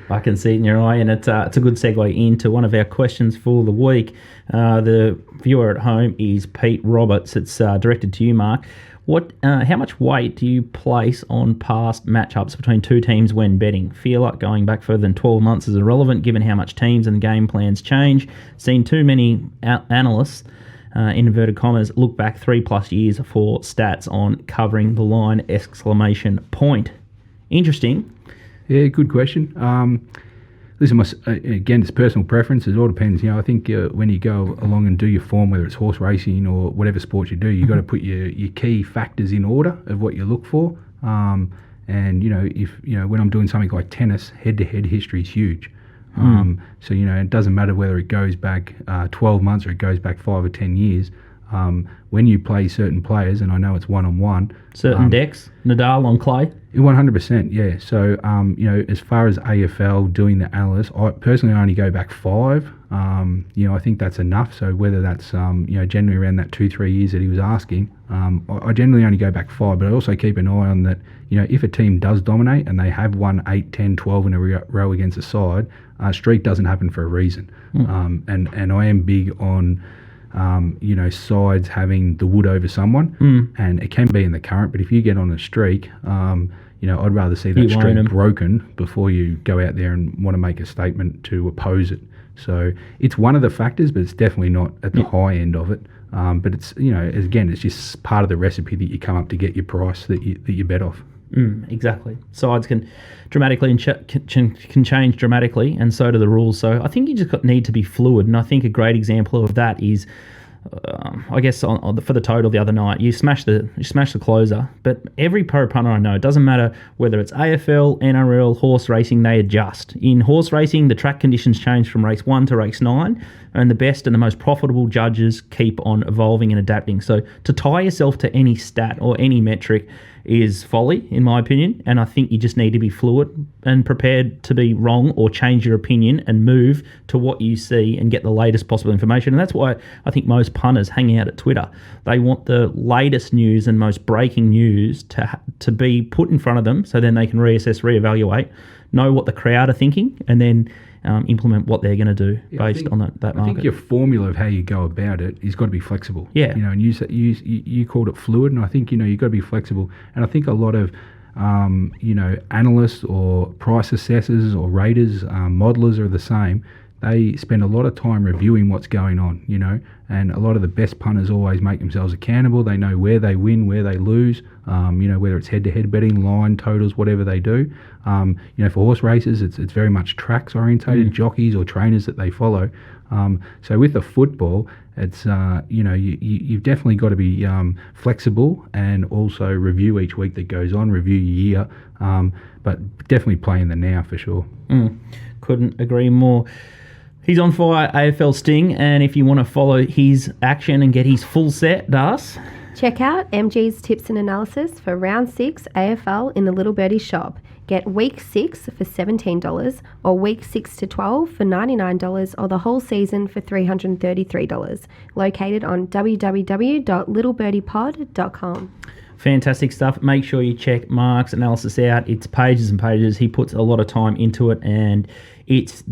I can see it in your eye, and it's a good segue into one of our questions for the week. The viewer at home is Pete Roberts. It's directed to you, Mark. How much weight do you place on past matchups between two teams when betting? Feel like going back further than 12 months is irrelevant given how much teams and game plans change. Seen too many analysts, in inverted commas, look back 3+ years for stats on covering the line! Interesting. Yeah, good question. Listen, again, it's personal preference. It all depends. I think when you go along and do your form, whether it's horse racing or whatever sport you do, you've got to put your key factors in order of what you look for. And if when I'm doing something like tennis, head-to-head history is huge. So it doesn't matter whether it goes back 12 months or it goes back 5 or 10 years. When you play certain players, and I know it's one-on-one. Certain decks, Nadal on clay? 100%, yeah. So, as far as AFL doing the analysis, I personally only go back 5. I think that's enough. So whether that's, generally around that 2-3 years that he was asking, I generally only go back 5, but I also keep an eye on that, if a team does dominate and they have won 8, 10, 12 in a row against a side, streak doesn't happen for a reason. And I am big on... sides having the wood over someone, and it can be in the current, but if you get on a streak, I'd rather see that streak broken before you go out there and want to make a statement to oppose it. So it's one of the factors, but it's definitely not at the high end of it. But it's, again, it's just part of the recipe that you come up to get your price that you bet off. Exactly. Sides can dramatically can change dramatically, and so do the rules. So I think you just need to be fluid. And I think a great example of that is, I guess, for the total the other night, you smash the closer. But every pro punter I know, it doesn't matter whether it's AFL, NRL, horse racing, they adjust. In horse racing, the track conditions change from race 1 to race 9, and the best and the most profitable judges keep on evolving and adapting. So to tie yourself to any stat or any metric is folly, in my opinion, and I think you just need to be fluid and prepared to be wrong or change your opinion and move to what you see and get the latest possible information. And that's why I think most punters hang out at Twitter. They want the latest news and most breaking news to be put in front of them, so then they can reassess, reevaluate, know what the crowd are thinking, and then implement what they're going to do based on that market. I think your formula of how you go about it has got to be flexible. Yeah. And you called it fluid, and I think, you've got to be flexible. And I think a lot of, analysts or price assessors or raters, modelers are the same. they spend a lot of time reviewing what's going on, and a lot of the best punters always make themselves accountable. They know where they win, where they lose, whether it's head-to-head betting, line, totals, whatever they do. For horse races, it's very much tracks orientated, jockeys or trainers that they follow. So with the football, it's you've definitely got to be flexible and also review each week that goes on, review your year, but definitely play in the now for sure. Couldn't agree more. He's on fire, AFL Sting, and if you want to follow his action and get his full set, Das, check out MG's tips and analysis for round 6 AFL in the Little Birdie shop. Get week 6 for $17 or week 6 to 12 for $99 or the whole season for $333. Located on www.littlebirdie.pod.com. Fantastic stuff. Make sure you check Mark's analysis out. It's pages and pages. He puts a lot of time into it, and it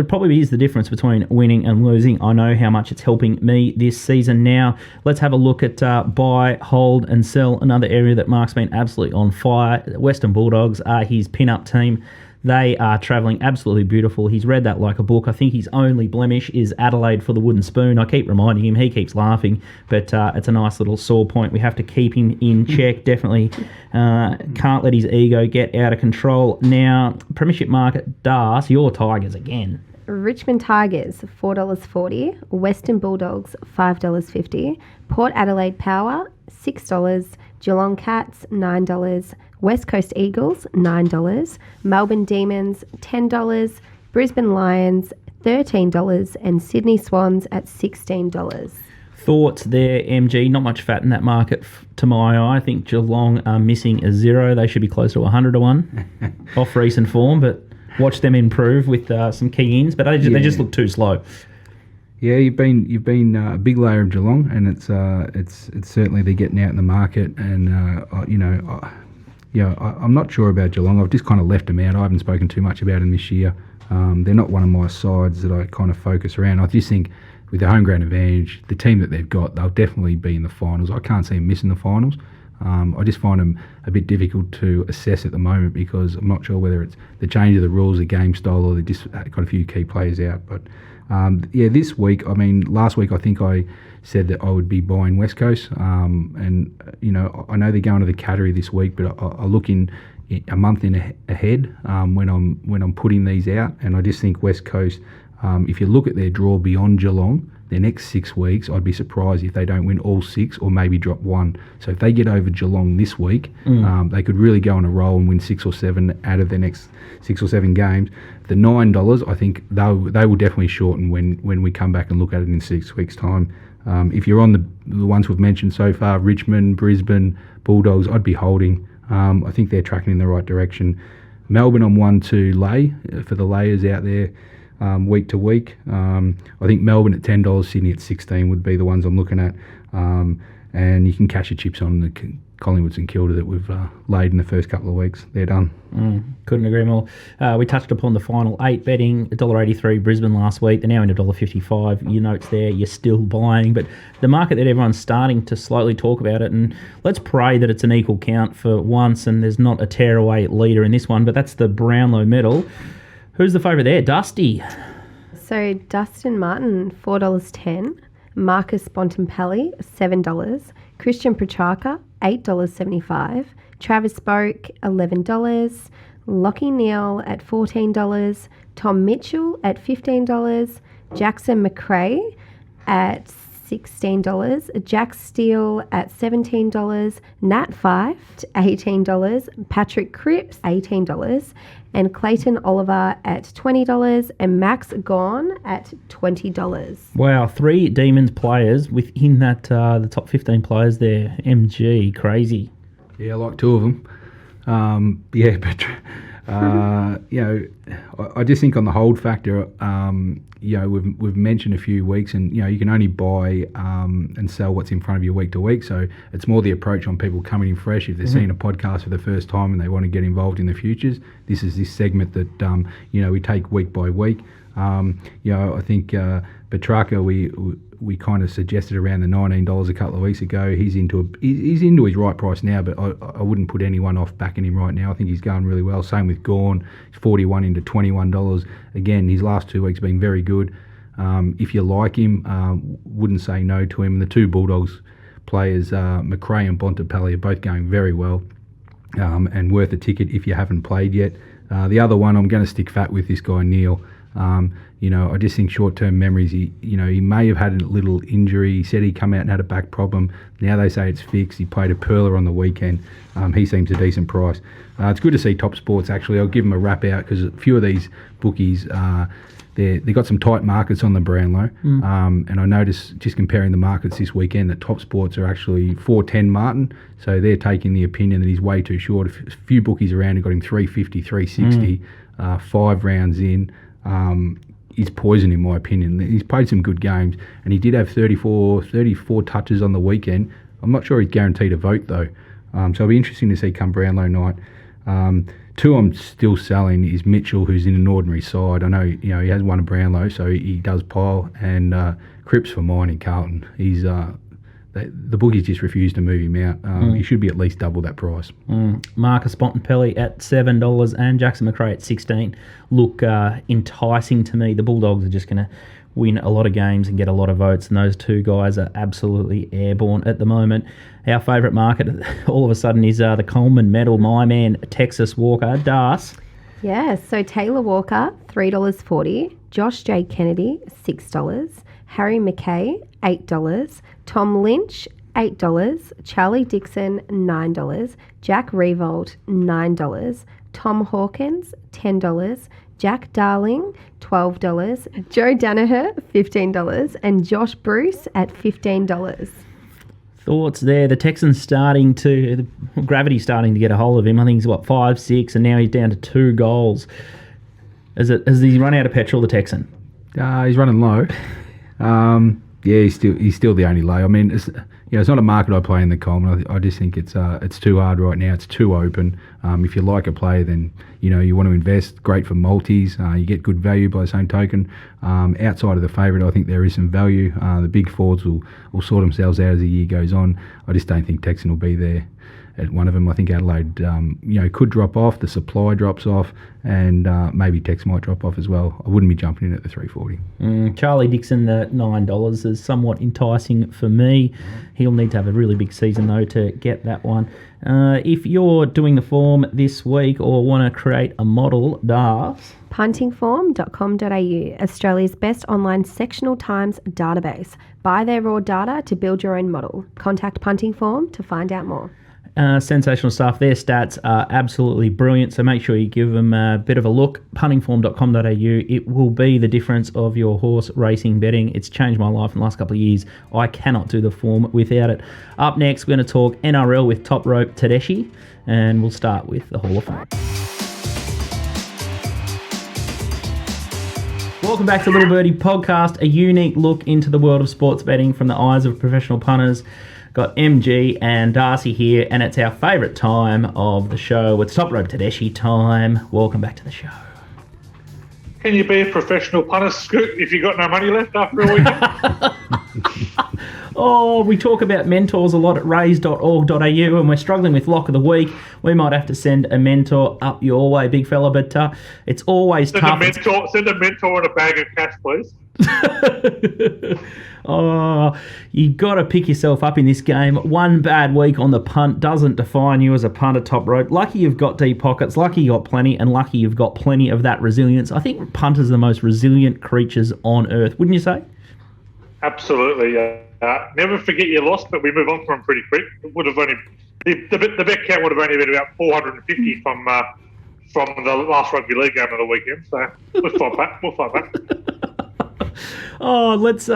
probably is the difference between winning and losing. I know how much it's helping me this season. Now, let's have a look at buy, hold, and sell, another area that Mark's been absolutely on fire. Western Bulldogs are his pin-up team. They are travelling absolutely beautiful. He's read that like a book. I think his only blemish is Adelaide for the wooden spoon. I keep reminding him. He keeps laughing, but it's a nice little sore point. We have to keep him in check. Definitely can't let his ego get out of control. Now, Premiership market, Das, your Tigers again. Richmond Tigers, $4.40. Western Bulldogs, $5.50. Port Adelaide Power, $6. Geelong Cats, $9. West Coast Eagles, $9. Melbourne Demons, $10. Brisbane Lions, $13. And Sydney Swans at $16. Thoughts there, MG? Not much fat in that market to my eye. I think Geelong are missing a 0. They should be close to 100 to 1 off recent form, but watch them improve with some key ins. But they just look too slow. Yeah, you've been a big layer of Geelong, and it's certainly they're getting out in the market, and I'm not sure about Geelong. I've just kind of left them out. I haven't spoken too much about them this year. They're not one of my sides that I kind of focus around. I just think with the home ground advantage, the team that they've got, they'll definitely be in the finals. I can't see them missing the finals. I just find them a bit difficult to assess at the moment because I'm not sure whether it's the change of the rules, the game style, or they just got a few key players out. But this week, last week I think I said that I would be buying West Coast, and I know they're going to the category this week, but I look in a month ahead when I'm putting these out, and I just think West Coast. If you look at their draw beyond Geelong, their next 6 weeks, I'd be surprised if they don't win all 6 or maybe drop 1. So if they get over Geelong this week, they could really go on a roll and win 6 or 7 out of their next 6 or 7 games. The $9, I think they will definitely shorten when we come back and look at it in 6 weeks' time. If you're on the ones we've mentioned so far, Richmond, Brisbane, Bulldogs, I'd be holding. I think they're tracking in the right direction. Melbourne on 1 to lay for the layers out there. Week to week. I think Melbourne at $10, Sydney at $16 would be the ones I'm looking at. And you can cash your chips on the Collingwood and Kilda that we've laid in the first couple of weeks. They're done. Couldn't agree more. We touched upon the final 8 betting, $1.83 Brisbane last week. They're now into $1.55. Your notes there, you're still buying. But the market that everyone's starting to slowly talk about it, and let's pray that it's an equal count for once and there's not a tearaway leader in this one, but that's the Brownlow medal. Who's the favourite there? Dusty. So Dustin Martin, $4.10. Marcus Bontempelli, $7. Christian Petrarca, $8.75. Travis Spoke, $11. Lockie Neal at $14. Tom Mitchell at $15. Jackson McRae at $16. Jack Steele at $17. Nat Fife, $18. Patrick Cripps, $18. And Clayton Oliver at $20 and Max Gorn at $20. Wow, 3 Demons players within that the top 15 players there. MG, crazy. Yeah, I like 2 of them. But I just think on the hold factor, we've mentioned a few weeks, and you can only buy and sell what's in front of you week to week. So it's more the approach on people coming in fresh. If they're seeing a podcast for the first time and they want to get involved in the futures, this is this segment that we take week by week. I think Petrarca, we kind of suggested around the $19 a couple of weeks ago. He's into his right price now, but I wouldn't put anyone off backing him right now. I think he's going really well. Same with Gawn, 41 into $21. Again, his last 2 weeks been very good. If you like him, wouldn't say no to him. The two Bulldogs players, McRae and Bontempelli, are both going very well and worth a ticket if you haven't played yet. The other one, I'm going to stick fat with this guy, Neil. I just think short-term memories. He may have had a little injury. He said he come out and had a back problem. Now they say it's fixed. He played a pearler on the weekend. He seems a decent price. It's good to see Top Sports, actually. I'll give him a wrap out because a few of these bookies, they got some tight markets on the Brownlow. And I noticed, just comparing the markets this weekend, that Top Sports are actually 410 Martin. So they're taking the opinion that he's way too short. A few bookies around have got him 350, 360, 5 rounds in. He's poison in my opinion. He's played some good games, and he did have 34 touches on the weekend. I'm not sure he's guaranteed a vote though, so it'll be interesting to see come Brownlow night. Two I'm still selling is Mitchell, who's in an ordinary side. I know he has won a Brownlow, so he does pile, and Cripps for mine in Carlton. He's the bookies just refuse to move him out. He should be at least double that price. Marcus Bontempelli at $7 and Jackson McRae at $16 look enticing to me. The Bulldogs are just going to win a lot of games and get a lot of votes, and those two guys are absolutely airborne at the moment. Our favourite market all of a sudden is the Coleman Medal, my man Texas Walker. Darce. Yeah, so Taylor Walker, $3.40. Josh J. Kennedy, $6. Harry McKay, $8. Tom Lynch, $8. Charlie Dixon, $9. Jack Revolt, $9. Tom Hawkins, $10. Jack Darling, $12. Joe Danaher, $15. And Josh Bruce at $15. Thoughts there? The Texans gravity's starting to get a hold of him. I think he's 5, 6, and now he's down to 2 goals. Has he run out of petrol, the Texan? He's running low. He's still the only low. I mean, it's not a market I play in the Coleman. I just think it's too hard right now. It's too open. If you like a player, then you want to invest. Great for multis. You get good value by the same token. Outside of the favourite, I think there is some value. The big forwards will sort themselves out as the year goes on. I just don't think Texan will be there at one of them. I think Adelaide, could drop off. The supply drops off, and maybe Tex might drop off as well. I wouldn't be jumping in at the 340. Charlie Dixon, the $9 is somewhat enticing for me. He'll need to have a really big season though to get that one. If you're doing the form this week or want to create a model, Darth. Puntingform.com.au, Australia's best online sectional times database. Buy their raw data to build your own model. Contact Punting Form to find out more. Sensational stuff. Their stats are absolutely brilliant, so make sure you give them a bit of a look. Puntingform.com.au. It will be the difference of your horse racing betting. It's changed my life in the last couple of years. I cannot do the form without it. Up next, we're going to talk NRL with Top Rope Tedeschi, and we'll start with the Hall of Fame. Welcome back to Little Birdie Podcast, a unique look into the world of sports betting from the eyes of professional punters. Got MG and Darcy here, and it's our favourite time of the show. It's Top Rope Tedeschi time. Welcome back to the show. Can you be a professional punter, Scoot, if you've got no money left after a weekend? We talk about mentors a lot at raise.org.au, and we're struggling with Lock of the Week. We might have to send a mentor up your way, big fella, but it's always tough. Send a mentor and a bag of cash, please. You got to pick yourself up in this game. One bad week on the punt doesn't define you as a punter, Top Rope. Lucky you've got deep pockets, lucky you got plenty, and lucky you've got plenty of that resilience. I think punters are the most resilient creatures on earth, wouldn't you say? Absolutely. Never forget your loss, but we move on from them pretty quick. It would have only the bet count would have only been about 450 from the last rugby league game of the weekend. So we'll fight back. Oh, let's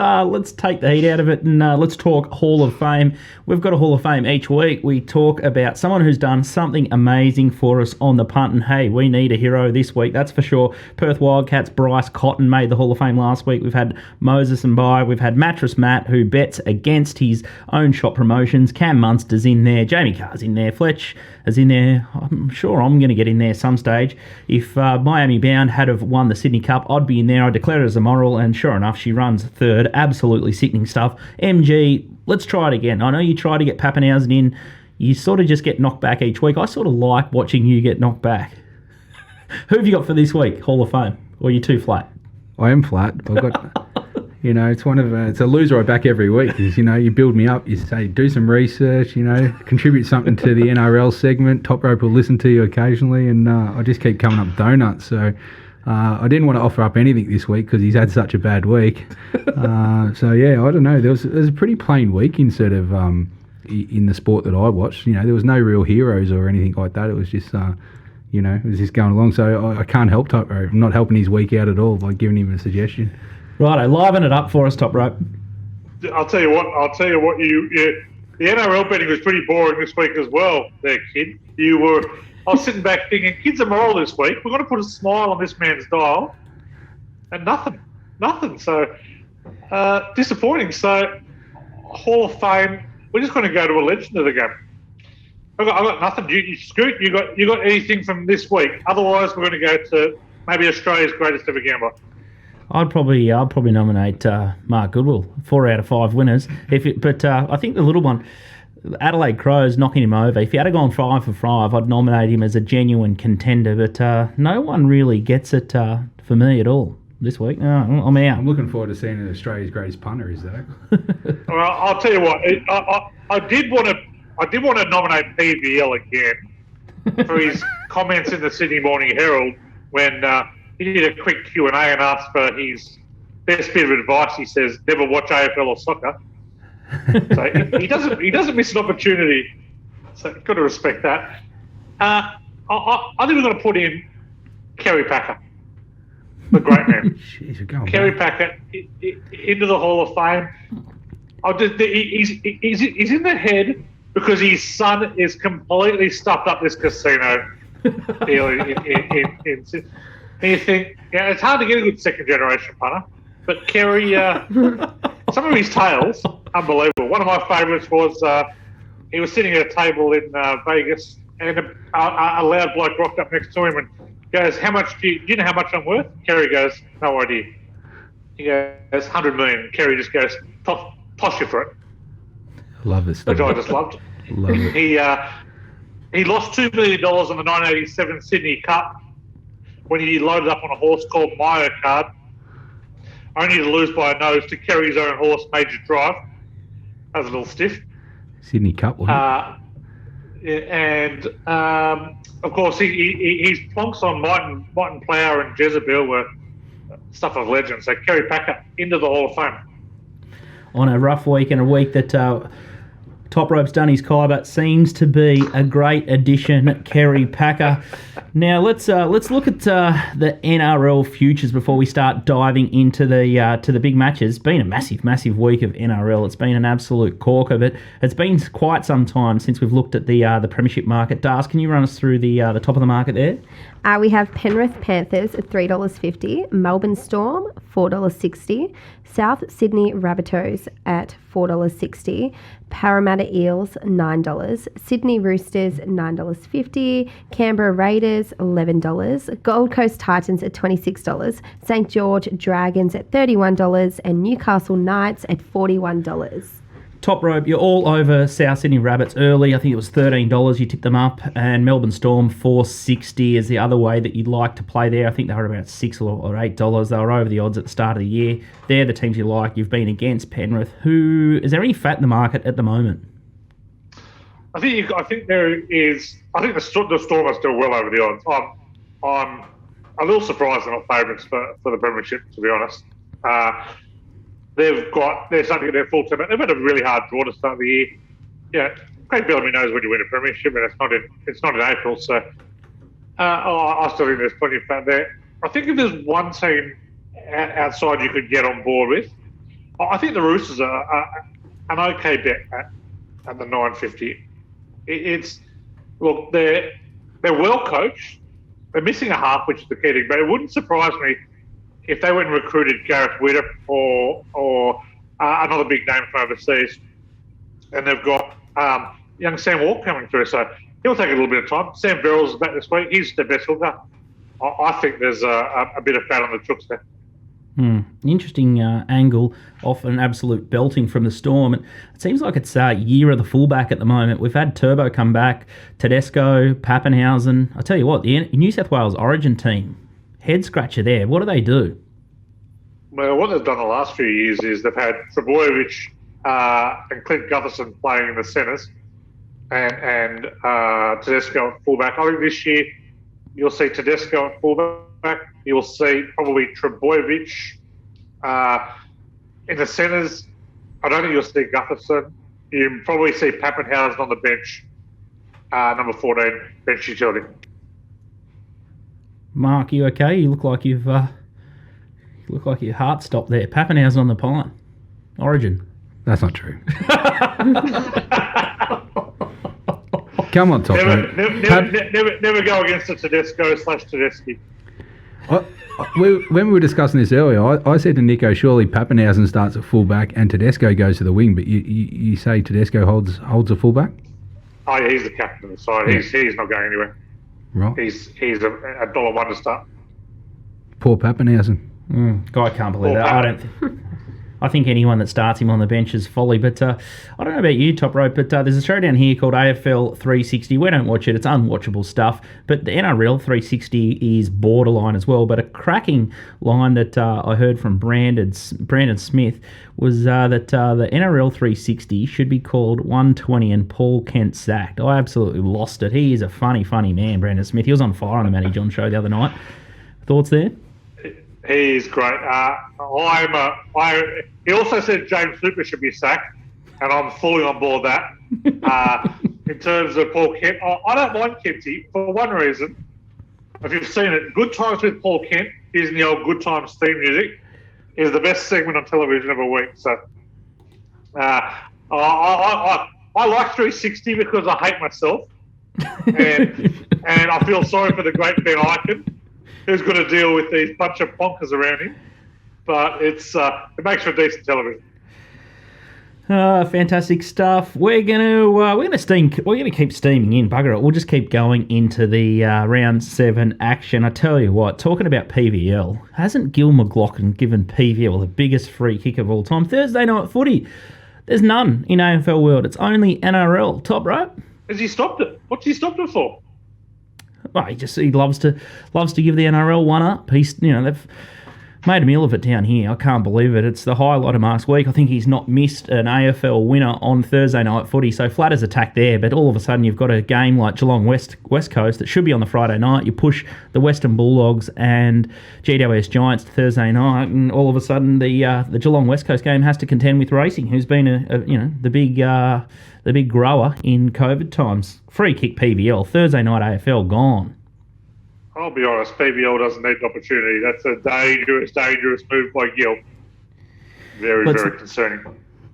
take the heat out of it and let's talk Hall of Fame. We've got a Hall of Fame each week. We talk about someone who's done something amazing for us on the punt, and hey, we need a hero this week, that's for sure. Perth Wildcats' Bryce Cotton made the Hall of Fame last week. We've had Moses and Bai. We've had Mattress Matt, who bets against his own shop promotions. Cam Munster's in there. Jamie Carr's in there. Fletch is in there. I'm sure I'm going to get in there some stage. If Miami Bound had have won the Sydney Cup, I'd be in there. I declare it as a moral, and sure enough, she runs third. Absolutely sickening stuff. MG, let's try it again. I know you try to get Pappenhausen in. You sort of just get knocked back each week. I sort of like watching you get knocked back. Who have you got for this week, Hall of Fame? Or are you too flat? I am flat. I've got... it's a loser I back every week. Because, you build me up. You say, do some research, contribute something to the NRL segment. Top Rope will listen to you occasionally, and I just keep coming up donuts. So I didn't want to offer up anything this week because he's had such a bad week. So, yeah, I don't know. There was a pretty plain week in the sport that I watched. There was no real heroes or anything like that. It was just... it was just going along. So I can't help Top Rope. I'm not helping his week out at all by giving him a suggestion. Righto, liven it up for us, Top Rope. I'll tell you what. The NRL betting was pretty boring this week as well. There, kid. I was sitting back thinking, kids are moral this week. We're going to put a smile on this man's dial, and nothing. So disappointing. So Hall of Fame. We're just going to go to a legend of the game. I got nothing. Scoot, you got anything from this week? Otherwise, we're going to go to maybe Australia's greatest ever gambler. I'd probably nominate Mark Goodwill, 4 out of 5 winners. But I think the little one, Adelaide Crows knocking him over. If he had gone 5 for 5, I'd nominate him as a genuine contender. But no one really gets it for me at all this week. No, I'm out. I'm looking forward to seeing who Australia's greatest punter is, though. Well, I'll tell you what. I did want to nominate PVL again for his comments in the Sydney Morning Herald when he did a quick Q&A and asked for his best bit of advice. He says, never watch AFL or soccer. So he doesn't miss an opportunity. So got to respect that. I think we're going to put in Kerry Packer, the great man. Jeez, you're going Kerry back. Packer into the Hall of Fame. He's in the head because his son is completely stuffed up this casino deal in and you think, it's hard to get a good second-generation punter, but Kerry, some of his tales, unbelievable. One of my favourites was he was sitting at a table in Vegas, and a loud bloke rocked up next to him and goes, "How much do you know how much I'm worth?" Kerry goes, "No idea." He goes, "100 million." Kerry just goes, "Toss you for it." Love this stuff. Which I just loved. Love it. He lost $2 million on the 1987 Sydney Cup when he loaded up on a horse called Myo Card, only to lose by a nose to Kerry's own horse, Major Drive. That was a little stiff. Sydney Cup, wasn't it? And of course, his plonks on Martin Plough and Jezebel were stuff of legend. So Kerry Packer into the Hall of Fame. On a rough week and a week that Top Rope's done his Khyber, seems to be a great addition, Kerry Packer. Now let's look at the NRL futures before we start diving into the big matches. It's been a massive week of NRL. It's been an absolute corker, but it's been quite some time since we've looked at the premiership market. Darcy, can you run us through the top of the market there? We have Penrith Panthers at $3.50, Melbourne Storm $4.60, South Sydney Rabbitohs at $4.60, Parramatta Eels $9, Sydney Roosters $9.50, Canberra Raiders $11, Gold Coast Titans at $26, St George Dragons at $31, and Newcastle Knights at $41. Top Rope, you're all over South Sydney Rabbits early. I think it was $13 you tipped them up, and Melbourne Storm $4.60 is the other way that you'd like to play there. I think they were about $6 or $8. They were over the odds at the start of the year. They're the teams you like. You've been against Penrith. Is there any fat in the market at the moment? I think there is. I think the Storm are still well over the odds. I'm a little surprised they're not favourites for the premiership, to be honest. They're starting to get their full team. They've had a really hard draw to start the year. Yeah, Craig Bellamy knows when you win a premiership, and it's not in April. So I still think there's plenty of fat there. I think if there's one team outside you could get on board with, I think the Roosters are an okay bet at the 9.50. Look, they're well coached. They're missing a half, which is the key thing. But it wouldn't surprise me if they went and recruited Gareth Widdop or another big name from overseas. And they've got young Sam Walker coming through, so he'll take a little bit of time. Sam Verrills is back this week. He's the best hooker. I think there's a bit of fat on the chooks there. Interesting angle off an absolute belting from the Storm. It seems like it's year of the fullback at the moment. We've had Turbo come back, Tedesco, Pappenhausen. I tell you what, the New South Wales Origin team, head scratcher there. What do they do? Well, what they've done the last few years is they've had Trebojevic and Clint Gutherson playing in the centres and Tedesco at fullback. I think this year you'll see Tedesco at fullback. You'll see probably Trebojevic in the centres. I don't think you'll see Gutherson. You'll probably see Pappenhausen on the bench, number 14, bench utility. Mark, you okay? You look like your heart stopped there. Pappenhausen on the pine. Origin. That's not true. Come on, Top. Never go against the Tedesco/Tedeschi. When we were discussing this earlier, I said to Nico, surely Pappenhausen starts at fullback and Tedesco goes to the wing, but you say Tedesco holds a fullback? Oh yeah, he's the captain of the side. Yeah. He's not going anywhere. Right. He's a $1 to start. Poor Pappenhausen. I can't believe that. I think anyone that starts him on the bench is folly. But I don't know about you, Top Rope, but there's a show down here called AFL 360. We don't watch it. It's unwatchable stuff. But the NRL 360 is borderline as well. But a cracking line that I heard from Brandon Smith was that the NRL 360 should be called 120 and Paul Kent sacked. I absolutely lost it. He is a funny, funny man, Brandon Smith. He was on fire on the Matty John show the other night. Thoughts there? He's great. He also said James Hooper should be sacked, and I'm fully on board that. In terms of Paul Kent, I don't mind Kenty for one reason. If you've seen it, Good Times with Paul Kent, using the old Good Times theme music, is the best segment on television of a week. So I like 360 because I hate myself, and I feel sorry for the great Ben Eichen, who's going to deal with these bunch of bonkers around him. But it makes for decent television. Fantastic stuff. We're gonna keep steaming in. Bugger it. We'll just keep going into the round 7 action. I tell you what, talking about PVL, hasn't Gil McLaughlin given PVL the biggest free kick of all time? Thursday night footy. There's none in AFL world. It's only NRL. Top right. Has he stopped it? What's he stopped it for? Well, he loves to give the NRL one up. They've made a meal of it down here. I can't believe it. It's the highlight of Mark's week. I think he's not missed an AFL winner on Thursday night footy. So flat as attack there, but all of a sudden you've got a game like Geelong West Coast that should be on the Friday night. You push the Western Bulldogs and GWS Giants to Thursday night, and all of a sudden the Geelong West Coast game has to contend with Racing, who's been the big grower in COVID times. Free kick PVL, Thursday night AFL gone. I'll be honest, PVL doesn't need the opportunity. That's a dangerous move by Gil. Very concerning.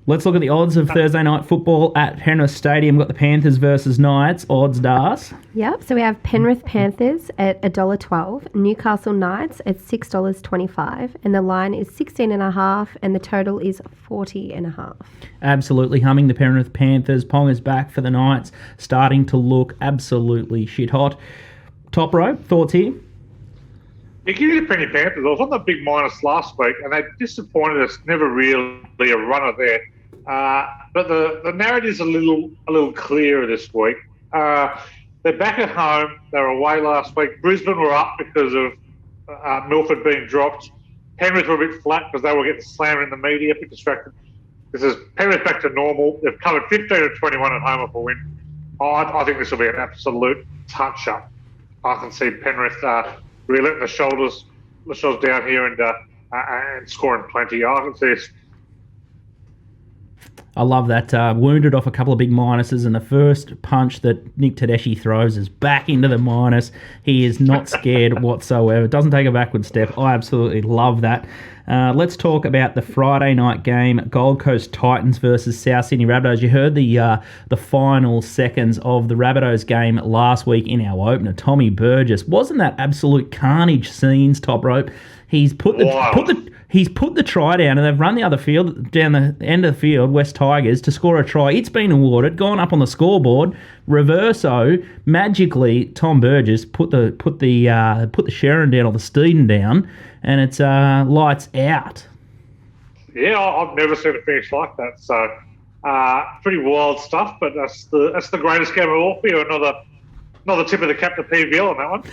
Let's look at the odds of Thursday night football at Penrith Stadium. We've got the Panthers versus Knights. Odds, Dars? Yep, so we have Penrith Panthers at $1.12, Newcastle Knights at $6.25, and the line is 16.5, and the total is 40.5. Absolutely humming the Penrith Panthers. Pong is back for the Knights, starting to look absolutely shit hot. Top rope, thoughts here? Yeah, give you the Penny Panthers. I was on the big minus last week, and they disappointed us. Never really a runner there. But the narrative's a little clearer this week. They're back at home. They were away last week. Brisbane were up because of Milford being dropped. Penrith were a bit flat because they were getting slammed in the media, a bit distracted. This is Penrith back to normal. They've covered 15 of 21 at home off a win. I think this will be an absolute touch-up. I can see Penrith really letting the shoulders down here and scoring plenty. I can see this. I love that. Wounded off a couple of big minuses, and the first punch that Nick Tedeschi throws is back into the minus. He is not scared whatsoever. Doesn't take a backward step. I absolutely love that. Let's talk about the Friday night game, Gold Coast Titans versus South Sydney Rabbitohs. You heard the final seconds of the Rabbitohs game last week in our opener. Tommy Burgess, wasn't that absolute carnage scenes, Top Rope? He's put the try down, and they've run the other field down the end of the field, West Tigers, to score a try. It's been awarded, gone up on the scoreboard. Reverso, magically, Tom Burgess put the Sharon down or the Steeden down, and it's lights out. Yeah, I've never seen a finish like that. So, pretty wild stuff. But that's the greatest game of all for you. Another tip of the cap to PVL on that one.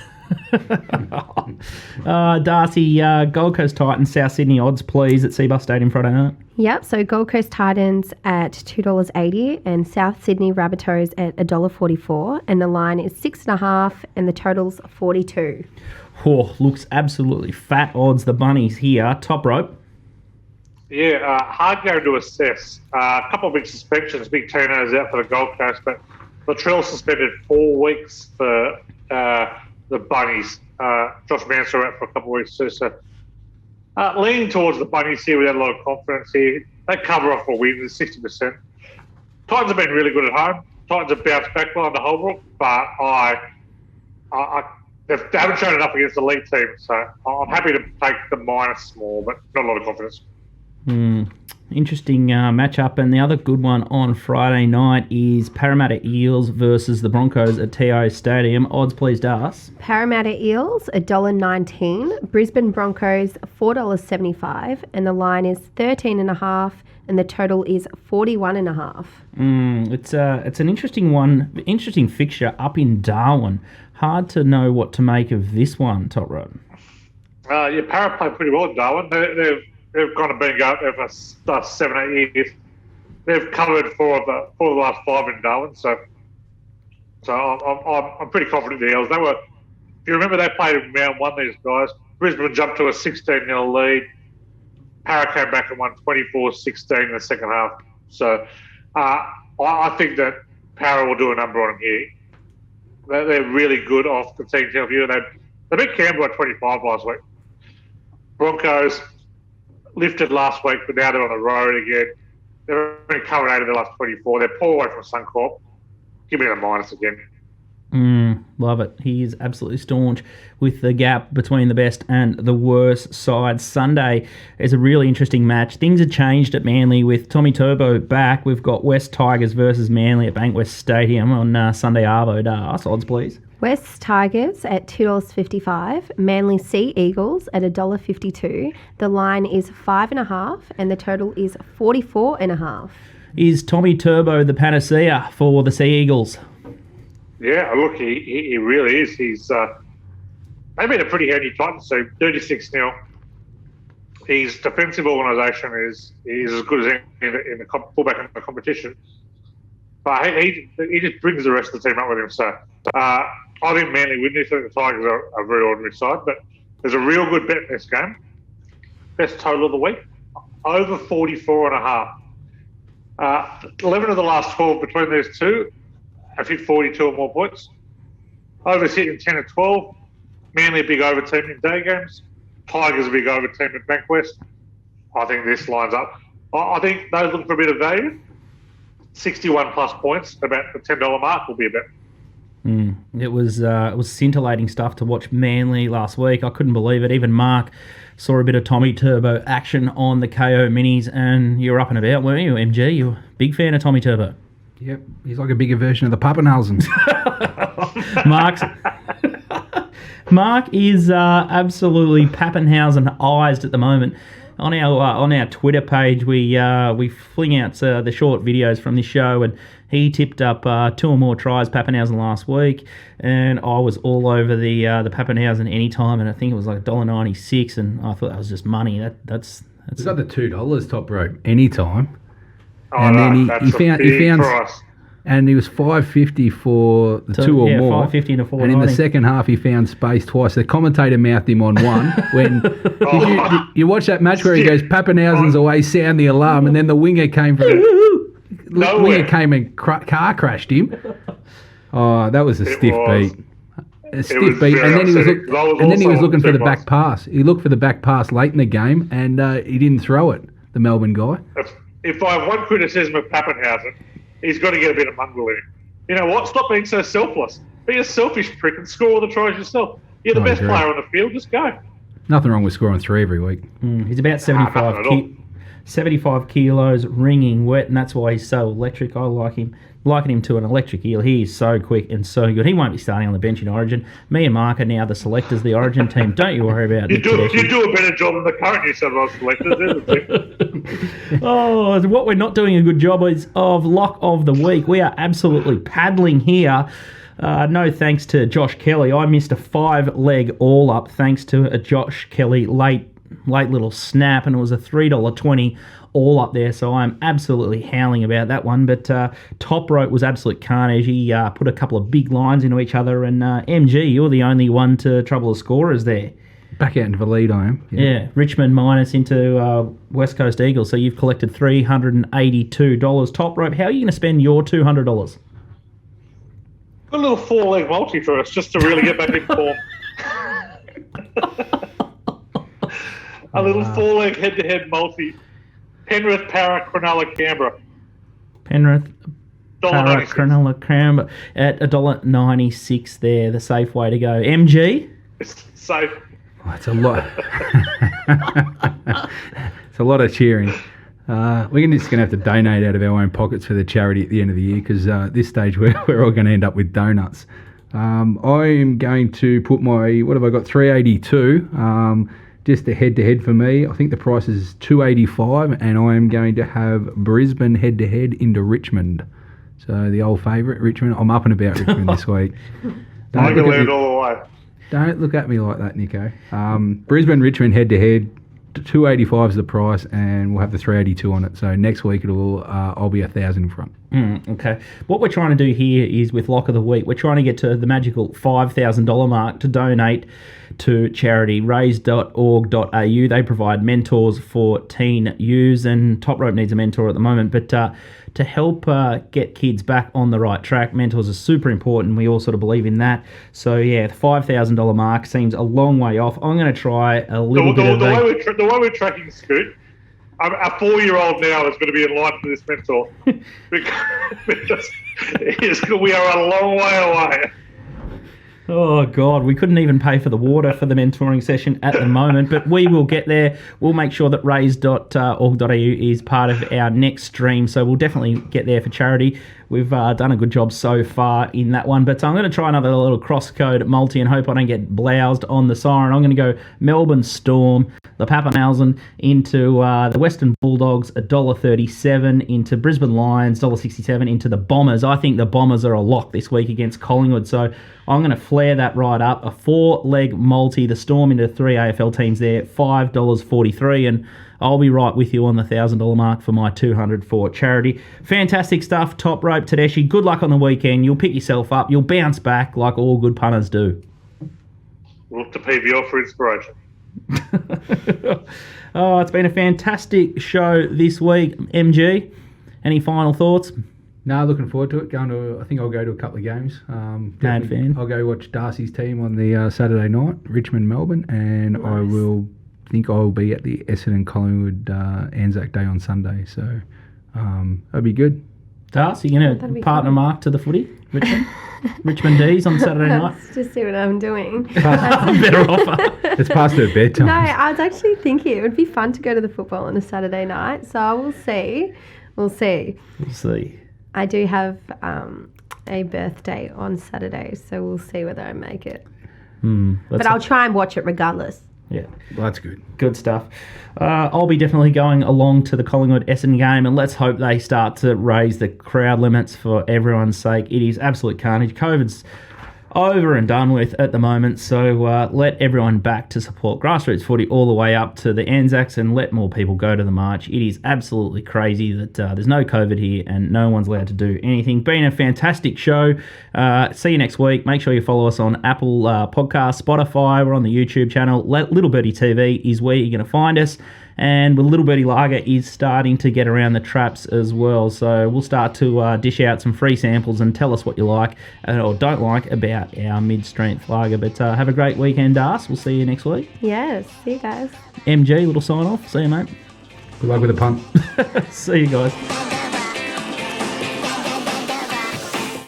Darcy, Gold Coast Titans, South Sydney odds, please, at Seabus Stadium Friday night. Yep, so Gold Coast Titans at $2.80 and South Sydney Rabbitohs at $1.44, and the line is 6.5 and the total's 42. Oh, looks absolutely fat odds, the Bunnies here. Top Rope. Yeah, hard game to assess. A couple of big suspensions, big turnovers out for the Gold Coast, but Latrell suspended 4 weeks for the Bunnies. Josh Mansour out for a couple of weeks too. So leaning towards the Bunnies here without a lot of confidence here. They cover off a win with 60%. Titans have been really good at home. Titans have bounced back behind the Holbrook, but they haven't shown enough against the league team. So I'm happy to take the minus small, but not a lot of confidence. Interesting matchup, and the other good one on Friday night is Parramatta Eels versus the Broncos at TO Stadium. Odds, please, Das. Parramatta Eels $1.19, Brisbane Broncos $4.75, and the line is 13.5, and the total is 41.5. It's an interesting one, interesting fixture up in Darwin. Hard to know what to make of this one, Top Rope. Yeah, Parra played pretty well in Darwin. They've kind of been going there for 7-8 years. They've covered four of the last 5 in Darwin, so I'm pretty confident the Eels. If you remember, they played in round 1. These guys, Brisbane jumped to a 16-0 lead. Parra came back and won 24-16 in the second half. So I think that Parra will do a number on them here. They're really good off the team view. They beat Canberra by 25 last week. Broncos lifted last week, but now they're on the road again. They've only covered 8 of their last 24. They're poor away from Suncorp. Give me the minus again. Love it. He is absolutely staunch with the gap between the best and the worst sides. Sunday is a really interesting match. Things have changed at Manly with Tommy Turbo back. We've got West Tigers versus Manly at Bankwest Stadium on Sunday Arvo. Das, odds, please. West Tigers at $2.55, Manly Sea Eagles at $1.52. The line is 5.5 and the total is 44.5. Is Tommy Turbo the panacea for the Sea Eagles? Yeah, look, he really is. They've been a pretty handy Titans team, 36-0. His defensive organisation is as good as any in the fullback in the competition. But he just brings the rest of the team up with him. So I think Manly win this. I think the Tigers are a very ordinary side. But there's a real good bet in this game. Best total of the week, over 44.5. 11 of the last 12 between these two have hit 42 or more points. Overs hitting 10 or 12. Manly a big over team in day games. Tigers a big over team at Bankwest. I think this lines up. I think those looking for a bit of value. 61 plus points, about the $10 mark will be a bet. It was scintillating stuff to watch Manly last week. I couldn't believe it. Even Mark saw a bit of Tommy Turbo action on the KO Minis, and you were up and about, weren't you, MG? You're a big fan of Tommy Turbo. Yep, he's like a bigger version of the Pappenhausen. Mark is absolutely Pappenhausen-ized at the moment. On our Twitter page, we fling out the short videos from this show, and he tipped up 2 or more tries Pappenhausen last week, and I was all over the Pappenhausen anytime, and I think it was like $1.96, and I thought that was just money. That's He's got the $2 top rope anytime. Oh, and then he found price. and he was $5.50 for the two or more. $5.50 and a $4.90. And in the second half, he found space twice. The commentator mouthed him on one. When you watch that match where he goes, Pappenhausen's away, sound the alarm, and then the winger came and car crashed him. Oh, that was a stiff beat. A stiff beat, and then he was looking for the back pass. He looked for the back pass late in the game, and he didn't throw it. The Melbourne guy. If I have one criticism of Pappenhausen, he's got to get a bit of mongrel in him. You know what? Stop being so selfless. Be a selfish prick and score all the tries yourself. You're the best player on the field. Just go. Nothing wrong with scoring 3 every week. He's about 75 kilos, ringing wet, and that's why he's so electric. I liken him to an electric eel. He is so quick and so good. He won't be starting on the bench in Origin. Me and Mark are now the selectors of the Origin team. Don't you worry about it. You do a better job than the current New South Wales selectors. Oh, what we're not doing a good job is of lock of the week. We are absolutely paddling here. No thanks to Josh Kelly. I missed a 5-leg all-up thanks to a Josh Kelly late little snap, and it was a $3.20 all up there, so I'm absolutely howling about that one. But Top Rope was absolute carnage. He put a couple of big lines into each other, and MG, you're the only one to trouble the scorers there. Back out into the lead, I am. Yeah, Richmond minus into West Coast Eagles, so you've collected $382. Top Rope, how are you going to spend your $200? A little 4-leg multi for us, just to really get back in form. A little 4-leg head-to-head multi. Penrith, Para, Cronulla, Canberra. Penrith, Para, $1.96. Cronulla, Canberra at $1.96 there, the safe way to go. MG? It's safe. Oh, it's a lot. It's a lot of cheering. We're just going to have to donate out of our own pockets for the charity at the end of the year, because this stage we're all going to end up with donuts. I'm going to put my, what have I got, 382. Just a head-to-head for me. I think the price is $2.85, and I am going to have Brisbane head-to-head into Richmond. So the old favourite, Richmond. I'm up and about Richmond this week. I'm going to lead all the way. Don't look at me like that, Nico. Brisbane, Richmond head-to-head. $2.85 is the price, and we'll have the 382 on it. So next week I'll be 1,000 in front. Okay. What we're trying to do here is with Lock of the Week, we're trying to get to the magical $5,000 mark to donate to charity raise.org.au. They provide mentors for teen youths, and Top Rope needs a mentor at the moment, but to help get kids back on the right track, mentors are super important. We all sort of believe in that. So yeah, the $5,000 mark seems a long way off. I'm going to try a little bit the way we're tracking Scoot, our 4-year-old now is going to be in line for this mentor because we are a long way away. Oh, God, we couldn't even pay for the water for the mentoring session at the moment, but we will get there. We'll make sure that raise.org.au is part of our next stream, so we'll definitely get there for charity. We've done a good job so far in that one, but I'm going to try another little cross-code multi and hope I don't get bloused on the siren. I'm going to go Melbourne Storm, the Pappenhausen, into the Western Bulldogs, $1.37, into Brisbane Lions, $1.67, into the Bombers. I think the Bombers are a lock this week against Collingwood, so I'm going to flare that right up. A 4-leg multi, the Storm into 3 AFL teams there, $5.43, and I'll be right with you on the $1,000 mark for my 200 for charity. Fantastic stuff, Top Rope, Tedeschi. Good luck on the weekend. You'll pick yourself up. You'll bounce back like all good punters do. Look to PBL for inspiration. Oh, it's been a fantastic show this week. MG, any final thoughts? No, looking forward to it. I think I'll go to a couple of games. Mad fan. I'll go watch Darcy's team on the Saturday night, Richmond, Melbourne, and Nice. I'll be at the Essendon Collingwood Anzac Day on Sunday. So that'll be good. Darcy, you going That'd to be partner fun. Mark to the footy? Richmond? Richmond D's on Saturday night? Let's just see what I'm doing. Better offer. It's past her bedtime. No, I was actually thinking it would be fun to go to the football on a Saturday night, so we'll see. We'll see. We'll see. I do have a birthday on Saturday, so we'll see whether I make it. But I'll try and watch it regardless. Yeah. Well, that's good. Good stuff. I'll be definitely going along to the Collingwood Essendon game, and let's hope they start to raise the crowd limits for everyone's sake. It is absolute carnage. COVID's over and done with at the moment. So let everyone back to support grassroots footy all the way up to the Anzacs and let more people go to the march. It is absolutely crazy that there's no COVID here and no one's allowed to do anything. Been a fantastic show. See you next week. Make sure you follow us on Apple Podcasts, Spotify. We're on the YouTube channel. Little Birdie TV is where you're going to find us. And with Little Birdie Lager is starting to get around the traps as well. So we'll start to dish out some free samples and tell us what you like or don't like about our mid-strength lager. But have a great weekend, Darce. We'll see you next week. Yes, see you guys. MG, little sign-off. See you, mate. Good luck with the punt. See you guys.